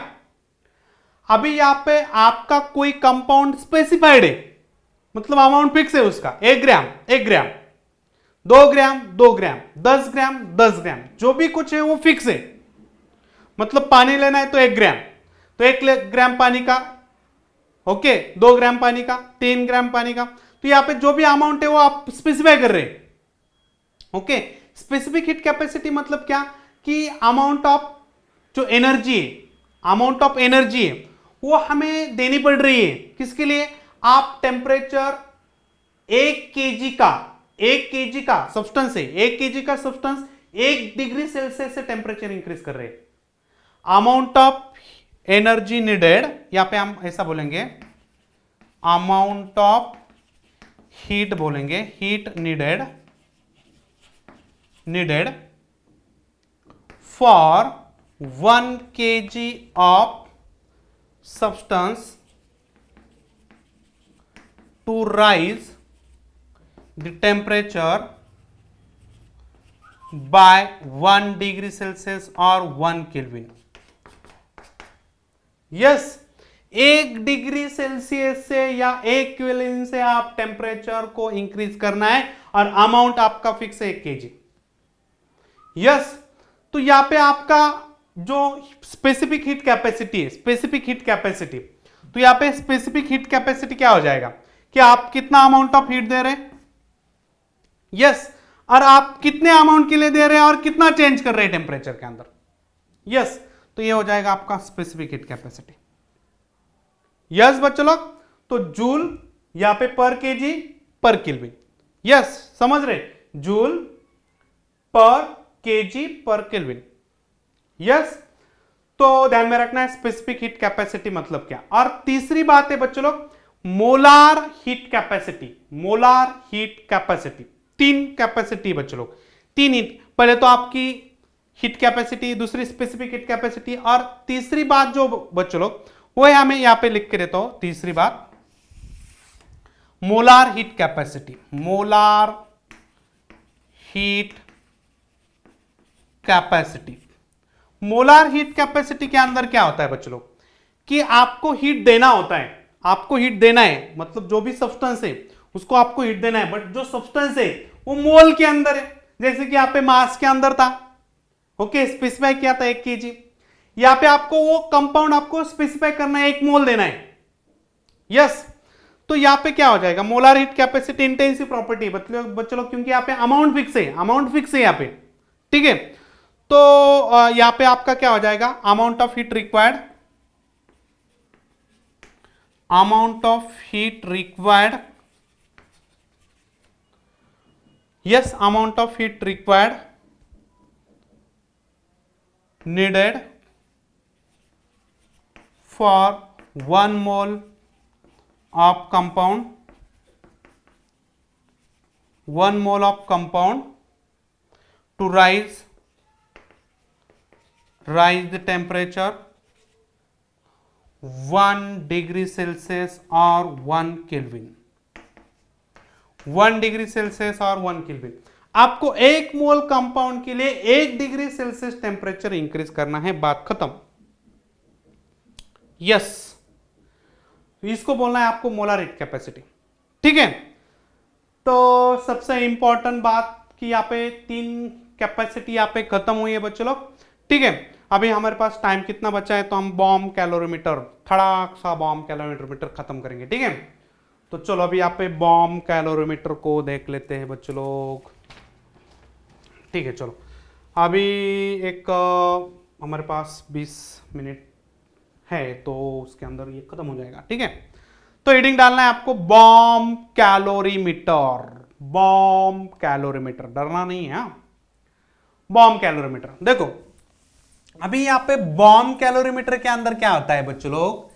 अभी यहां पे आपका कोई कंपाउंड स्पेसिफाइड है, मतलब अमाउंट फिक्स है उसका, 1 ग्राम 1 ग्राम, 2 ग्राम 2 ग्राम, 10 ग्राम 10 ग्राम, जो भी कुछ है वो फिक्स है। मतलब पानी लेना है तो 1 ग्राम, तो 1 ग्राम पानी का, ओके, 2 ग्राम पानी का, 3 ग्राम पानी का। तो यहां पे जो भी अमाउंट है वो आप स्पेसिफाई कर रहे हैं। ओके, स्पेसिफिक हीट कैपेसिटी मतलब क्या, कि अमाउंट ऑफ जो एनर्जी है, अमाउंट ऑफ एनर्जी है वो हमें देनी पड़ रही है। किसके लिए, आप टेम्परेचर 1 केजी का सब्सटेंस है, 1 केजी का सब्सटेंस 1 डिग्री सेल्सियस से टेम्परेचर इंक्रीज कर रहे हैं। अमाउंट ऑफ एनर्जी नीडेड, यहां पे हम ऐसा बोलेंगे, अमाउंट ऑफ हीट बोलेंगे, heat needed for 1 kg of substance to rise the temperature by 1 degree Celsius और 1 केल्विन। यस, 1 डिग्री सेल्सियस से या 1 केल्विन से आप टेम्परेचर को इंक्रीज करना है और अमाउंट आपका फिक्स है 1 kg। यस, तो यहां पे आपका जो स्पेसिफिक हीट कैपेसिटी है, स्पेसिफिक हीट कैपेसिटी, तो यहां पे स्पेसिफिक हीट कैपेसिटी क्या हो जाएगा, कि आप कितना अमाउंट ऑफ हीट दे रहे हैं, यस, और आप कितने अमाउंट के लिए दे रहे हैं और कितना चेंज कर रहे हैं टेम्परेचर के अंदर। यस, तो ये हो जाएगा आपका स्पेसिफिक हीट कैपेसिटी। यस बच्चों लोग, तो जूल यहां पे पर केजी पर केल्विन। यस, समझ रहे, जूल पर केजी पर केल्विन। यस, तो ध्यान में रखना है स्पेसिफिक हीट कैपेसिटी मतलब क्या। और तीसरी बात है बच्चों लोग, molar heat capacity. Molar heat capacity, 3 capacity बच्चों लोग, 3 हीट, पहले तो आपकी हीट कैपेसिटी, दूसरी स्पेसिफिक हीट कैपेसिटी, और तीसरी बात जो बच्चों लोग वो है, हमें यहां पे लिख के देता हूं, तीसरी बात molar heat capacity. Molar heat capacity, molar heat capacity के अंदर क्या होता है बच्चों लोग, कि आपको हीट देना होता है, आपको हीट देना है, मतलब जो भी सब्सटेंस है उसको आपको हीट देना है, बट जो सब्सटेंस है वो मोल के अंदर है। जैसे कि यहाँ पे मास के अंदर था, ओके, स्पेसिफाई किया था 1 kg, यहाँ पे आपको वो कंपाउंड आपको स्पेसिफाई करना है, 1 मोल देना है। यस, तो यहाँ पे क्या हो जाएगा, molar heat capacity intensive property बच्चों लोग, क्योंकि यहाँ पे अमाउंट फिक्स है, अमाउंट फिक्स है यहाँ पे, ठीक है। तो यहां पे आपका क्या हो जाएगा, amount of heat required, amount of heat required, yes, amount of heat required needed for 1 mole of compound, 1 mole of compound to rise the temperature 1 degree Celsius और 1 केल्विन, 1 डिग्री सेल्सियस और 1 केल्विन। आपको 1 मोल compound के लिए 1 degree Celsius temperature increase करना है, बात खत्म। Yes, इसको बोलना है आपको मोलार हीट कैपेसिटी, ठीक है। तो सबसे इंपॉर्टेंट बात कि यहाँ पे 3 कैपेसिटी यहाँ पे खत्म हुई है बच्चों लोग, ठीक है। अभी हमारे पास टाइम कितना बचा है, तो हम बॉम्ब कैलोरीमीटर, थड़ाक सा बॉम्ब कैलोरीमीटर खत्म करेंगे, ठीक है। तो चलो अभी यहाँ पे बॉम्ब कैलोरीमीटर को देख लेते हैं बच्चों लोग, ठीक है। चलो अभी एक हमारे पास 20 मिनट है, तो उसके अंदर ये खत्म हो जाएगा, ठीक है। तो रीडिंग डालना है आपको, बॉम्ब कैलोरीमीटर, बॉम्ब कैलोरीमीटर, डरना नहीं है। बॉम्ब कैलोरीमीटर, देखो अभी यहां पे बॉम्ब कैलोरीमीटर के अंदर क्या होता है बच्चों लोग,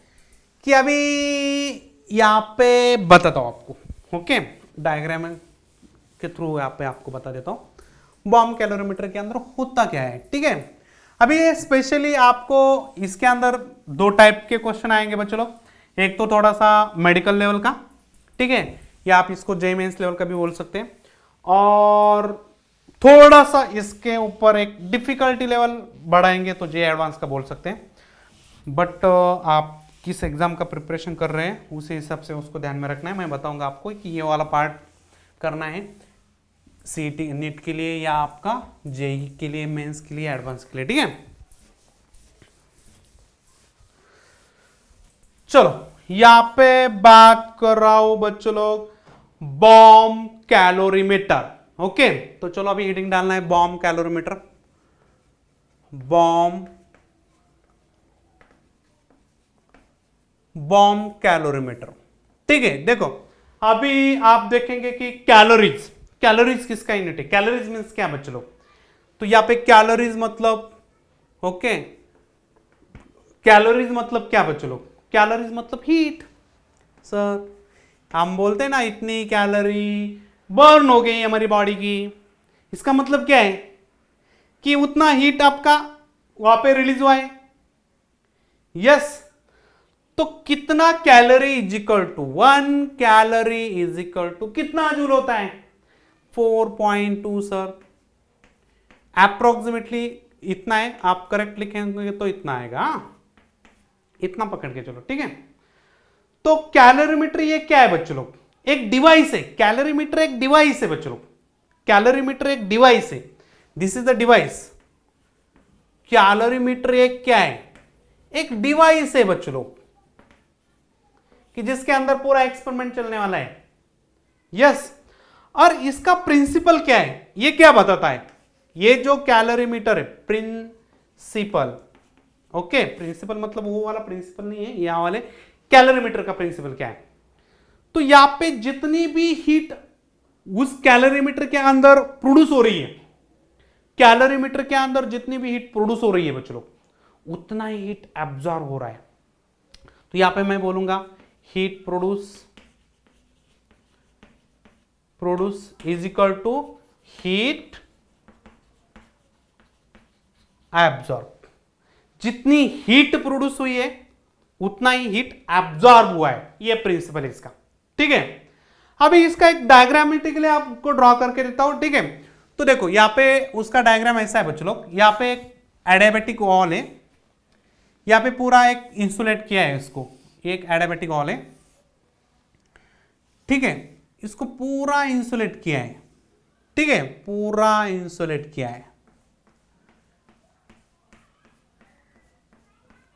कि अभी यहां पे बताता हूं आपको, ओके, डायग्राम के थ्रू यहां पे आपको बता देता हूं बॉम्ब कैलोरीमीटर के अंदर होता क्या है, ठीक है। अभी स्पेशली आपको इसके अंदर 2 टाइप के क्वेश्चन आएंगे बच्चों लोग, एक तो थोड़ा सा मेडिकल लेवल का, ठीक है, या आप इसको जेईई मेंस लेवल का भी बोल सकते हैं, और थोड़ा सा इसके ऊपर एक डिफिकल्टी लेवल बढ़ाएंगे तो जेईई एडवांस का बोल सकते हैं। बट आप किस एग्जाम का प्रिपरेशन कर रहे हैं उसी हिसाब से उसको ध्यान में रखना है। मैं बताऊंगा आपको कि ये वाला पार्ट करना है सीईटी नीट के लिए या आपका जेईई के लिए, मेंस के लिए, एडवांस के लिए, ठीक है। चलो यहां पे बात कर रहा हूं बच्चों लोग बॉम्ब कैलोरीमीटर। ओके, तो चलो अभी हीडिंग डालना है बॉम्ब कैलोरीमीटर, बॉम्ब कैलोरीमीटर। ठीक है, देखो अभी आप देखेंगे कि कैलोरीज, कैलोरीज किसका यूनिट है, कैलोरीज मींस क्या बच्चों लोग, तो यहां पे कैलोरीज मतलब, ओके, कैलोरीज मतलब क्या बच्चों लोग, कैलोरीज मतलब हीट। सर हम बोलते हैं ना इतनी कैलोरी बर्न हो गई हमारी बॉडी की, इसका मतलब क्या है कि उतना हीट आपका वहां पे रिलीज हुआ है। यस, तो कितना calorie is equal to 1 calorie is equal to कितना जूल होता है 4.2 सर, अप्रोक्सीमेटली इतना है, आप करेक्ट लिखेंगे तो इतना आएगा, इतना पकड़ के चलो। ठीक है, तो कैलोरीमीटर ये क्या है बच्चों लोग, एक डिवाइस है, कैलोरीमीटर एक डिवाइस है बच्चों लोग, कैलोरीमीटर एक डिवाइस है, this is the device. Calorimeter एक क्या है, एक डिवाइस है बच्चों लोग, कि जिसके अंदर पूरा एक्सपेरिमेंट चलने वाला है। यस, और इसका प्रिंसिपल क्या है, ये क्या बताता है, ये जो कैलोरीमीटर है प्रिंसिपल, ओके, प्रिंसिपल मतलब वो वाला प्रिंसिपल नहीं है, यहां वाले कैलोरीमीटर का प्रिंसिपल क्या है, तो यहां पे जितनी भी हीट उस कैलोरीमीटर के अंदर प्रोड्यूस हो रही है, कैलोरीमीटर के अंदर जितनी भी हीट प्रोड्यूस हो रही है बच्चों लोग, उतना ही हीट एब्जॉर्ब हो रहा है। तो यहां पे मैं बोलूंगा heat produce is equal to heat absorb, जितनी हीट प्रोड्यूस हुई है उतना ही हीट एब्जॉर्ब हुआ है, ये प्रिंसिपल है इसका। ठीक है, अभी इसका एक डायग्राम के लिए आपको ड्रॉ करके देता हूं। ठीक है, तो देखो यहां पे उसका डायग्राम ऐसा है बच्चों लोग, यहां पे एक एडियाबैटिक वॉल है, यहां पे पूरा एक इंसुलेट किया है इसको, एक एडियाबैटिक वॉल है। ठीक है, इसको पूरा इंसुलेट किया है, ठीक है, पूरा इंसुलेट किया है।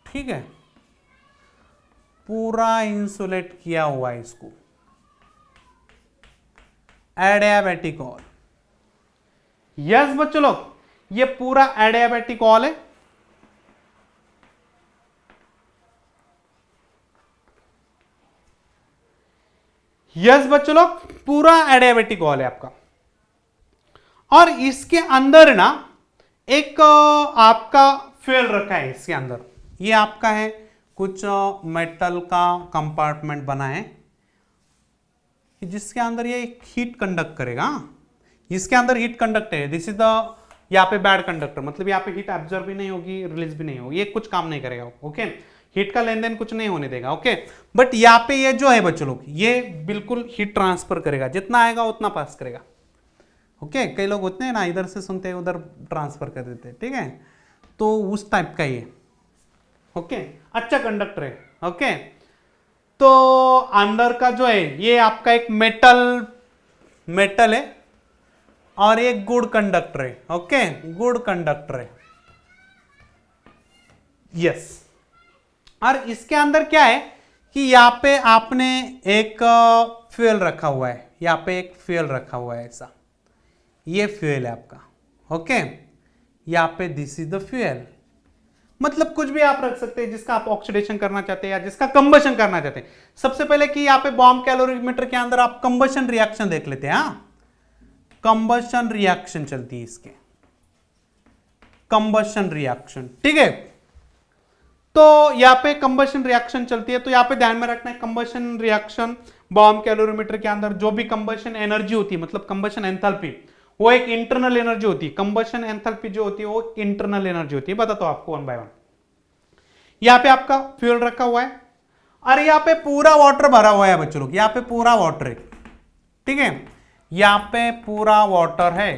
ठीक है, पूरा इंसुलेट किया हुआ है इसको, एडियाबैटिक वॉल। यस बच्चों लोग, ये पूरा एडियाबैटिक वॉल है। यस बच्चों लोग, पूरा एडियाबैटिक वॉल है आपका, और इसके अंदर ना एक आपका फ्यूल रखा है इसके अंदर, ये आपका है कुछ मेटल का कंपार्टमेंट बना है, जिसके अंदर ये हीट कंडक्ट करेगा, इसके अंदर हीट कंडक्ट है, दिस इज द, यहाँ पे बैड कंडक्टर, मतलब यहाँ पे हीट एब्जॉर्ब भी नहीं होगी, रिलीज भी नहीं होगी, ये कुछ काम नहीं करेगा। ओके, हीट का लेन देन कुछ नहीं होने देगा। ओके, बट यहाँ पे ये जो है बच्चों लोग, ये बिल्कुल हीट ट्रांसफर करेगा, जितना आएगा उतना पास करेगा। ओके, कई लोग होते हैं ना इधर से सुनते हैं उधर ट्रांसफर कर देते हैं, ठीक है, तो उस टाइप का ये। ओके, अच्छा कंडक्टर है। ओके, तो अंदर का जो है ये आपका एक मेटल है, और एक गुड कंडक्टर है। ओके, गुड कंडक्टर है। यस, और इसके अंदर क्या है कि यहां पे आपने एक फ्यूल रखा हुआ है, यहां पे एक फ्यूल रखा हुआ है ऐसा, ये फ्यूल है आपका। ओके, यहां पे दिस इज द फ्यूल, मतलब कुछ भी आप रख सकते हैं जिसका आप ऑक्सीडेशन करना चाहते हैं या जिसका कंबशन करना चाहते हैं। सबसे पहले कि यहाँ पे बॉम्ब कैलोरीमीटर के अंदर आप कंबशन रिएक्शन देख लेते हैं। कंबशन रिएक्शन चलती है इसके, कंबशन रिएक्शन, ठीक है, तो यहाँ पे कंबशन रिएक्शन चलती है, तो यहाँ पे ध्यान में रखना है कंबशन रिएक्शन बॉम्ब कैलोरीमीटर के अंदर जो भी कंबशन एनर्जी होती है, मतलब कंबशन एंथैल्पी, वो एक इंटरनल एनर्जी होती है। कंबशन एंथैल्पी जो होती है वो इंटरनल एनर्जी होती है, बताता हूं आपको वन बाय वन। यहां पे आपका फ्यूल रखा हुआ है, और यहां पे पूरा वाटर भरा हुआ है बच्चों लोग, यहां पे पूरा वाटर है, ठीक है, यहां पे पूरा वाटर है,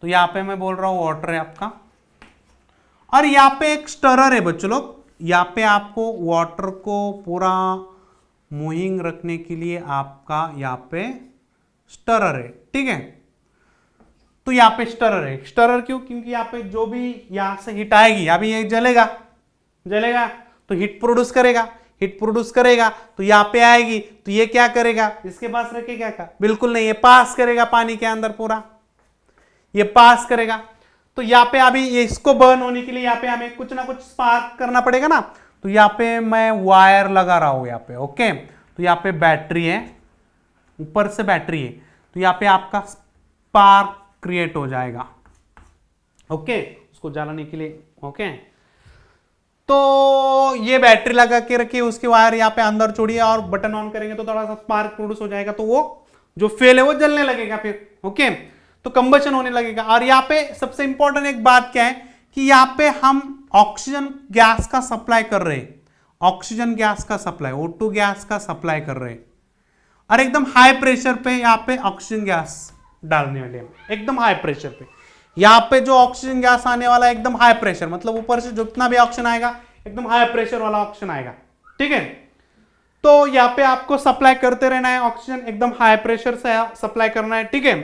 तो यहां पे मैं बोल रहा हूं वाटर है आपका, और यहां पे एक स्टरर है बच्चों लोग, यहां पे आपको वाटर को पूरा मूविंग रखने के लिए आपका यहां पे स्टरर है, ठीक है, तो यहां पे स्टरर है। स्टरर क्यों, क्योंकि यहां पे जो भी यहां से हीट आएगी, अभी ये जलेगा तो हीट प्रोड्यूस करेगा, हीट प्रोड्यूस करेगा तो यहाँ पे आएगी, तो ये क्या करेगा, इसके पास रखेगा क्या, बिल्कुल नहीं, ये पास करेगा पानी के अंदर पूरा, ये पास करेगा। तो यहाँ पे अभी ये इसको बर्न होने के लिए यहाँ पे हमें कुछ ना कुछ स्पार्क करना पड़ेगा ना, तो यहाँ पे मैं वायर लगा रहा हूं यहाँ पे, ओके। तो यहाँ पे बैटरी है, ऊपर से बैटरी है, तो यहाँ पे आपका स्पार्क क्रिएट हो जाएगा, ओके, उसको जलाने के लिए, ओके। तो ये बैटरी लगा के रखिए, उसकी वायर यहाँ पे अंदर छोड़िए और बटन ऑन करेंगे तो थोड़ा सा स्पार्क प्रोड्यूस हो जाएगा, तो वो जो फेल है वो जलने लगेगा फिर, ओके। तो कंबशन होने लगेगा। और यहाँ पे सबसे इंपॉर्टेंट एक बात क्या है कि यहाँ पे हम ऑक्सीजन गैस का सप्लाई कर रहे हैं, ऑक्सीजन गैस का सप्लाई, O2 गैस का सप्लाई कर रहे हैं, और एकदम हाई प्रेशर पे यहाँ पे ऑक्सीजन गैस डालने वाले हैं, एकदम हाई प्रेशर पे। यहाँ पे जो ऑक्सीजन गैस आने वाला है एकदम हाई प्रेशर, मतलब ऊपर से जितना भी ऑक्सीजन आएगा एकदम हाई प्रेशर वाला ऑक्सीजन आएगा, ठीक है। तो यहाँ पे आपको सप्लाई करते रहना है, ऑक्सीजन एकदम हाई प्रेशर से सप्लाई करना है, ठीक है।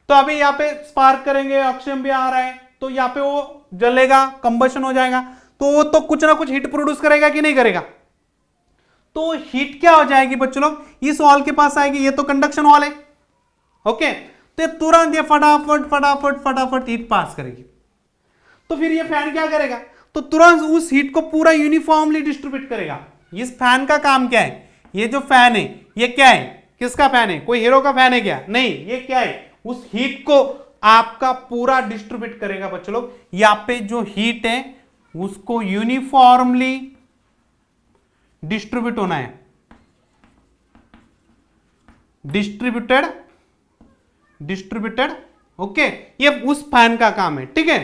तो अभी यहाँ पे स्पार्क करेंगे, ऑक्सीजन भी आ रहा है, तो यहाँ पे वो जलेगा, कंबशन हो जाएगा, तो वो तो कुछ ना कुछ हीट प्रोड्यूस करेगा कि नहीं करेगा। तो हीट क्या हो जाएगी बच्चों लोग, इस वॉल के पास आएगी, ये तो कंडक्शन वॉल है, ओके। तो तुरंत ये फटाफट फटाफट फटाफट हीट पास करेगी। तो फिर ये फैन क्या करेगा, तो तुरंत उस हीट को पूरा यूनिफॉर्मली डिस्ट्रीब्यूट करेगा। इस फैन का काम क्या है, ये जो फैन है ये क्या है, किसका फैन है, कोई हीरो का फैन है क्या, नहीं, ये क्या है, उस हीट को आपका पूरा डिस्ट्रीब्यूट करेगा बच्चों लोग। यहाँ पे जो हीट है उसको यूनिफॉर्मली डिस्ट्रीब्यूट होना है, डिस्ट्रीब्यूटेड, ओके, ये उस फैन का काम है, ठीक है।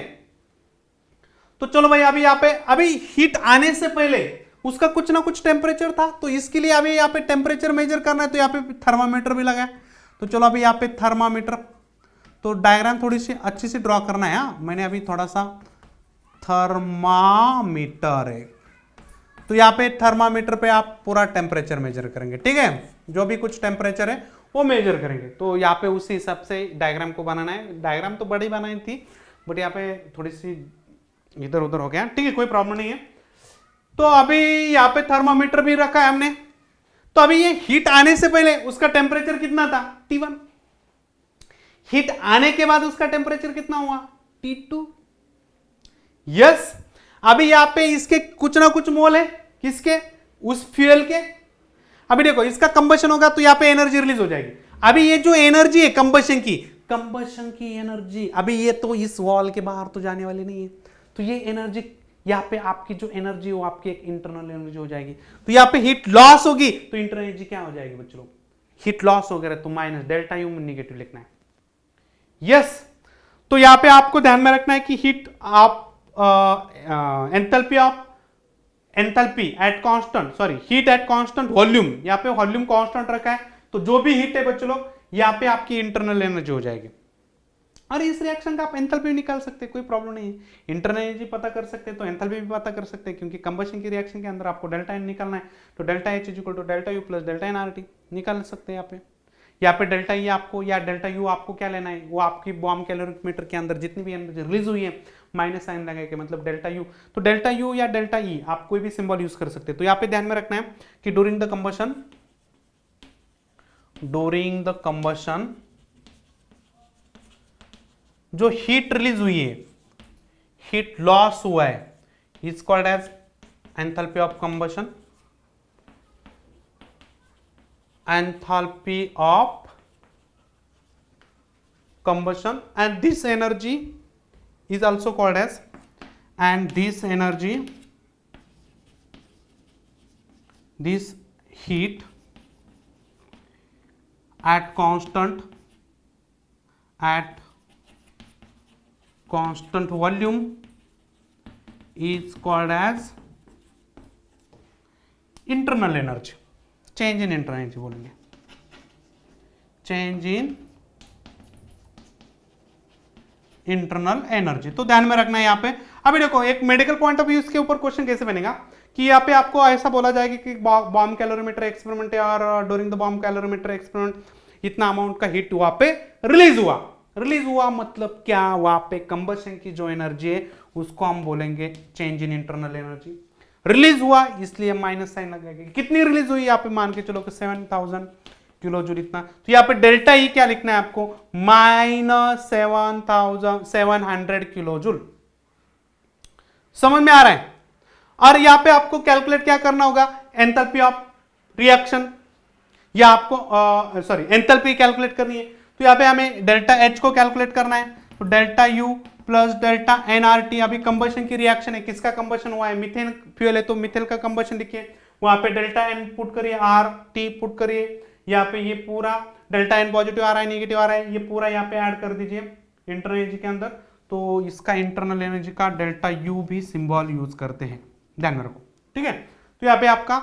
तो चलो भाई, अभी यहाँ पे अभी हीट आने से पहले उसका कुछ ना कुछ टेम्परेचर था, तो इसके लिए अभी यहाँ पे टेम्परेचर मेजर करना है, तो यहाँ पे थर्मामीटर भी लगा है। तो चलो अभी यहाँ पे थर्मामीटर, तो डायग्राम थोड़ी सी अच्छी से ड्रॉ करना है, मैंने अभी थोड़ा सा, थर्मामीटर है, तो यहाँ पे थर्मामीटर पे आप पूरा टेम्परेचर मेजर करेंगे, ठीक है, जो भी कुछ टेम्परेचर है वो मेजर करेंगे। तो यहाँ पे उसी हिसाब से डायग्राम को बनाना है, डायग्राम तो बड़ी बनाई थी बट यहाँ पे थोड़ी सी इधर उधर हो गया, ठीक है, कोई प्रॉब्लम नहीं है। तो अभी यहाँ पे थर्मामीटर भी रखा है हमने, तो अभी ये हीट आने से पहले उसका टेम्परेचर कितना था, T1, हीट आने के बाद उसका टेम्परेचर कितना हुआ, T2। यस, अभी यहां पे इसके कुछ ना कुछ मोल है, किसके, उस फ्यूल के। अभी देखो इसका कंबशन होगा तो यहां पे एनर्जी रिलीज हो जाएगी। अभी ये जो एनर्जी है कंबशन की एनर्जी, अभी ये तो इस वॉल के बाहर तो जाने वाली नहीं है, तो ये एनर्जी यहाँ पे आपकी जो एनर्जी हो आपकी एक इंटरनल एनर्जी हो जाएगी। तो यहाँ पे हीट लॉस होगी तो इंटरनल एनर्जी क्या हो जाएगी बच्चों, हीट लॉस हो गया तो माइनस डेल्टा यू में निगेटिव लिखना है। यस, तो यहां पे आपको ध्यान में रखना है कि हीट आप enthalpy at constant, sorry, heat at constant volume, यहाँ पे वॉल्यूम कांस्टेंट रखा है, तो जो भी हीट है बच्चों लोग यहाँ पे आपकी इंटरनल एनर्जी हो जाएगी। और इस रिएक्शन का आप एंथैल्पी निकाल सकते हैं, कोई प्रॉब्लम नहीं है, इंटरनल एनर्जी पता कर सकते हैं तो एंथैल्पी भी पता कर सकते हैं, क्योंकि कंबशन की रिएक्शन के अंदर आपको डेल्टा एन निकालना है, तो delta H is equal to delta U plus delta n R T निकाल सकते हैं। यहाँ पे डेल्टा ई आपको या डेल्टा यू आपको क्या लेना है, वो आपकी बॉम्ब कैलोरीमीटर के अंदर जितनी भी एनर्जी रिलीज हुई है माइनस साइन लगा के, मतलब डेल्टा यू, तो डेल्टा यू या डेल्टा ई आप कोई भी सिंबल यूज कर सकते हैं। तो यहाँ पे ध्यान में रखना है कि ड्यूरिंग द कंबशन जो हीट रिलीज हुई है, हीट लॉस हुआ है, is called as enthalpy of combustion, enthalpy of combustion, and this energy is also called as, and this energy, this heat at constant volume is called as internal energy, change in internal energy बोलेंगे, change in internal energy. तो ध्यान में रखना है यहाँ पे। अभी देखो एक मेडिकल पॉइंट ऑफ व्यू इसके ऊपर क्वेश्चन कैसे बनेगा कि यहाँ पे आपको ऐसा बोला जाएगा कि बॉम्ब कैलोरीमीटर एक्सपेरिमेंट है और during the bomb calorimeter experiment इतना अमाउंट का हीट वहां पे रिलीज हुआ मतलब क्या, वहां पे कंबशन की जो एनर्जी है उसको हम बोलेंगे change in internal energy. Release हुआ इसलिए माइनस साइन लगेगा। कितनी रिलीज हुई यहाँ पे मान के चलो कि 7000 किलो जूल इतना, तो यहाँ पे डेल्टा ई क्या लिखना है आपको, माइनस 7700 किलो जूल। समझ में आ रहा है। और यहां पे आपको कैलकुलेट क्या करना होगा, एंथैल्पी ऑफ रिएक्शन, या आपको सॉरी एंथैल्पी कैलकुलेट करनी है, तो यहां पे हमें डेल्टा एच को कैलकुलेट करना है, तो delta U plus delta NRT. अभी कंबशन की रिएक्शन है, किसका कंबशन हुआ है, मीथेन फ्यूल है तो मिथेल का कंबशन लिखिए, वहां पे डेल्टा एन पुट करिए, आर टी पुट करिए, यहाँ पे ये पूरा डेल्टा एन पॉजिटिव आ रहा है नेगेटिव आ रहा है, ये पूरा यहाँ पे ऐड कर दीजिए इंटरनल एनर्जी के अंदर, तो इसका इंटरनल एनर्जी का डेल्टा यू भी सिंबल यूज करते हैं, ध्यान में रखो, ठीक है। तो यहाँ पे आपका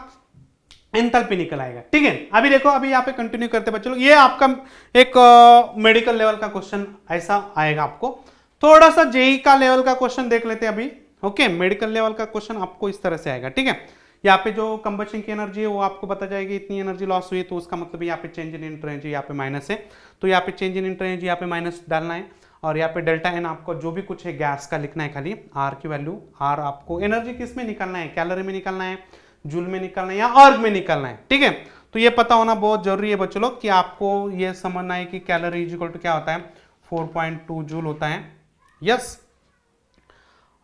एंथैल्पी निकल आएगा, ठीक है। अभी देखो, अभी यहाँ पे कंटिन्यू करते बच्चों लोग, ये आपका एक मेडिकल लेवल का क्वेश्चन ऐसा आएगा आपको। थोड़ा सा जेई का लेवल का क्वेश्चन देख लेते हैं अभी, ओके। मेडिकल लेवल का क्वेश्चन आपको इस तरह से आएगा, ठीक है। यहाँ पे जो कंबशन की एनर्जी है वो आपको बता जाएगी, इतनी एनर्जी लॉस हुई, तो उसका मतलब यहाँ पे चेंज इन इंटर एनर्जी यहाँ पे माइनस है, तो यहाँ पे चेंज इन इंटर एनर्जी यहाँ पे माइनस डालना है, और यहाँ पे डेल्टा एन आपको जो भी कुछ है गैस का लिखना है, खाली आर की वैल्यू, आर आपको एनर्जी किस में निकालना है, कैलोरी में निकालना है, जूल में निकालना है या अर्ग में निकालना है, ठीक है। तो ये पता होना बहुत जरूरी है बच्चों लोग, कि आपको ये समझना है कि कैलोरी इज इक्वल टू क्या होता है, 4.2 जूल होता है, यस।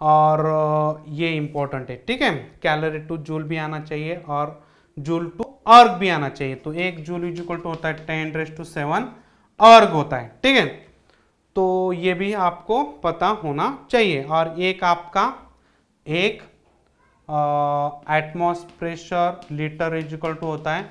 और ये इंपॉर्टेंट है, ठीक है। कैलोरी टू जूल भी आना चाहिए और जूल टू अर्ग भी आना चाहिए, तो 1 जूल इज इक्वल टू होता है 10⁻⁷ अर्ग होता है, ठीक है। तो ये भी आपको पता होना चाहिए। और एक आपका एक atmospheric pressure litre is equal to होता है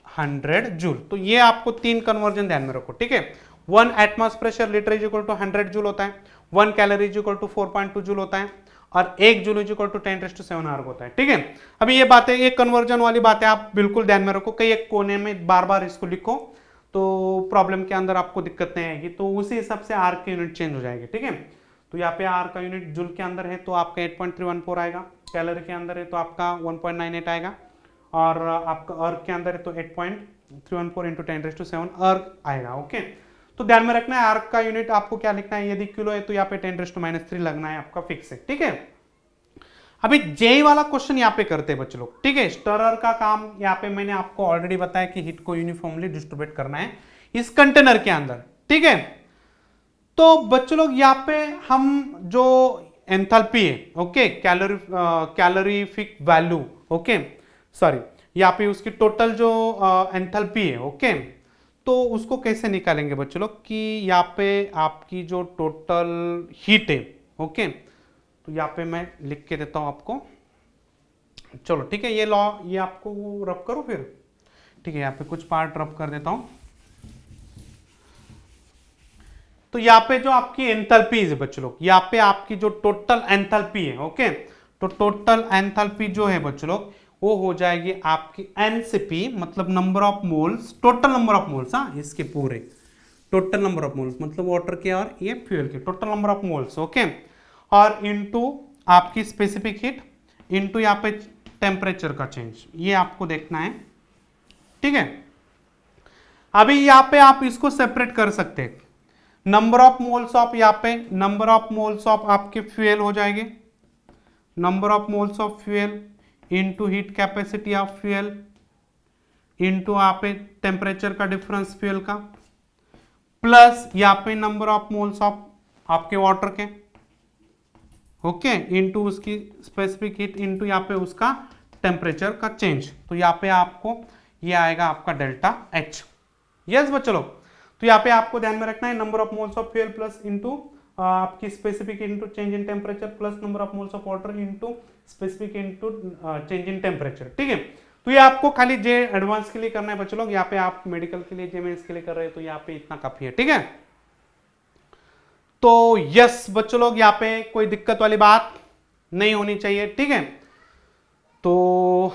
100 जूल। तो ये आपको 3 कन्वर्जन ध्यान में रखो, ठीक है। 1 atmospheric pressure litre is equal to 100 joule होता है, 1 calorie is equal to 4.2 joule होता है, और 1 जूल इज इक्वल टू 10⁻⁷ अर्ग होता है, ठीक है। अभी ये बातें, एक कन्वर्जन वाली बातें आप बिल्कुल ध्यान में रखो, कहीं एक कोने में बार बार इसको लिखो तो प्रॉब्लम के अंदर आपको दिक्कत नहीं आएगी, तो उसी हिसाब से आर की यूनिट चेंज हो जाएगी, ठीक है। तो यहाँ पे आर का यूनिट जूल के अंदर है तो आपका 8.314 आएगा, कैलोरी के अंदर है तो आपका 1.98 आएगा, और आपका अर्ग के अंदर है तो 8.314 इंटू 10⁻⁷ अर्ग आएगा, ओके। तो ध्यान में रखना है आर्क का यूनिट आपको क्या लिखना है, यदि किलो है तो यहाँ पे 10⁻³ लगना है, आपका फिक्स है, ठीक है। अभी जेई वाला क्वेश्चन यहाँ पे करते हैं बच्चों लोग, ठीक है। स्टरर का काम यहाँ पे मैंने आपको ऑलरेडी बताया कि हीट को यूनिफॉर्मली डिस्ट्रीब्यूट करना है इस कंटेनर के अंदर, ठीक है। तो बच्चों लोग यहाँ पे हम जो एंथैल्पी है, okay, calorific value, okay, sorry, यहाँ पे उसकी टोटल जो एंथैल्पी है, ओके, तो उसको कैसे निकालेंगे बच्चों लोग, कि यहाँ पे आपकी जो टोटल हीट है, ओके, तो यहाँ पे मैं लिख के देता हूँ आपको, चलो ठीक है। ये लॉ ये आपको रब करो फिर, ठीक है, यहाँ पे कुछ पार्ट रब कर देता हूँ। तो यहाँ पे जो आपकी एंथैल्पी है बच्चों लोग, यहाँ पे आपकी जो टोटल एंथैल्पी है, ओके, तो टोटल एंथैल्पी जो है बच्चों लोग वो हो जाएगी आपकी एनसीपी, मतलब number of moles, total number of moles, हाँ, इसके पूरे टोटल नंबर ऑफ मोल्स, मतलब वाटर के और ये फ्यूल के total number of moles, okay, और इनटू आपकी स्पेसिफिक हीट इनटू यहाँ पे टेम्परेचर का चेंज, ये आपको देखना है, ठीक है। अभी यहाँ पे आप इसको सेपरेट कर सकते हैं, नंबर ऑफ मोल्स ऑफ, यहाँ पे नंबर ऑफ मोल्स ऑफ आपके फ्यूल हो जाएंगे, number of moles of fuel into heat capacity of fuel into यहाँ पे टेम्परेचर का डिफरेंस फ्यूल का, प्लस यहाँ पे नंबर ऑफ मोल्स ऑफ आपके वाटर के, ओके, इनटू उसकी स्पेसिफिक हीट इनटू यहाँ पे उसका टेम्परेचर का चेंज, तो यहाँ पे आपको ये आएगा आपका डेल्टा एच, यस बच्चों लोग। तो यहाँ पे आपको ध्यान में रखना है number of moles of fuel plus into आपकी specific into change in temperature plus number of moles of water into specific into change in temperature, ठीक है। तो ये आपको खाली जे एडवांस के लिए करना है बच्चों लोग, यहाँ पे आप मेडिकल के लिए जे मेंस के लिए कर रहे हैं तो यहाँ पे इतना काफी है, ठीक है। तो यस बच्चों लोग, यहाँ पे कोई दिक्कत वाली बात नहीं होनी चाहिए, ठीक है। तो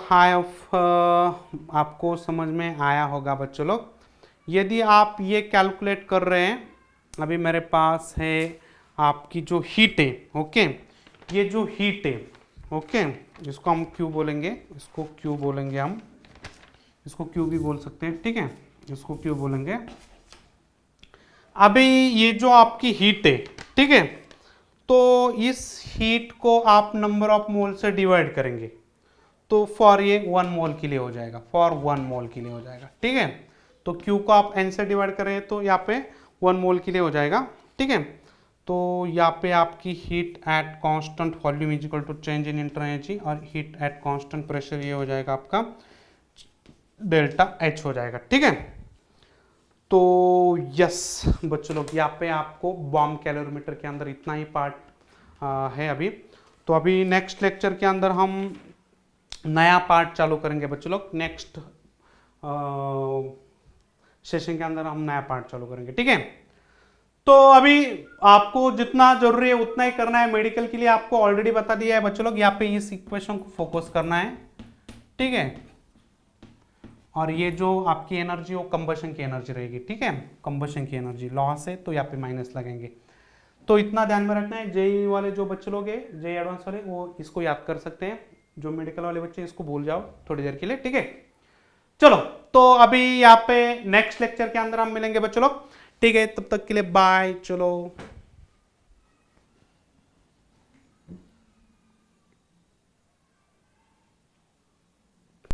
आपको समझ में आया होगा बच्चों लोग। यदि आप ये कैलकुलेट कर रहे हैं, अभी मेरे पास है आपकी जो हीट है, ओके, ये जो हीट है, ओके, इसको हम क्यू बोलेंगे, इसको क्यू बोलेंगे, हम इसको क्यू भी बोल सकते हैं, ठीक है, इसको क्यू बोलेंगे। अभी ये जो आपकी हीट है, ठीक है, तो इस हीट को आप नंबर ऑफ मोल से डिवाइड करेंगे, तो फॉर ये 1 मोल के लिए हो जाएगा, फॉर 1 मोल के लिए हो जाएगा, ठीक है। तो Q को आप N से डिवाइड करें तो यहाँ पे 1 मोल के लिए हो जाएगा, ठीक है। तो यहाँ पे आपकी heat at constant volume is equal to change in inter energy, और हीट एट कांस्टेंट प्रेशर ये हो जाएगा आपका डेल्टा H हो जाएगा, ठीक है। तो यस बच्चों लोग, यहाँ पे आपको बॉम्ब कैलोरीमीटर के अंदर इतना ही पार्ट है अभी। तो अभी नेक्स्ट लेक्चर के अंदर हम नया पार्ट चालू करेंगे बच्चों लोग, नेक्स्ट सेशन के अंदर हम नया पार्ट चालू करेंगे, ठीक है। तो अभी आपको जितना जरूरी है उतना ही करना है। मेडिकल के लिए आपको ऑलरेडी बता दिया है बच्चों लोग, यहाँ पे इस इक्वेशन को फोकस करना है, ठीक है। और ये जो आपकी एनर्जी वो कंबशन की एनर्जी रहेगी, ठीक है, कंबशन की एनर्जी लॉस है तो यहाँ पे माइनस लगेंगे। तो इतना ध्यान में रखना है। जेई वाले जो बच्चे लोग हैं, जेई एडवांस वाले, वो इसको याद कर सकते हैं। जो मेडिकल वाले बच्चे इसको भूल जाओ थोड़ी देर के लिए, ठीक है। चलो, तो अभी यहाँ पे नेक्स्ट लेक्चर के अंदर हम मिलेंगे बच्चों लोग, ठीक है। तब तक के लिए बाय। चलो।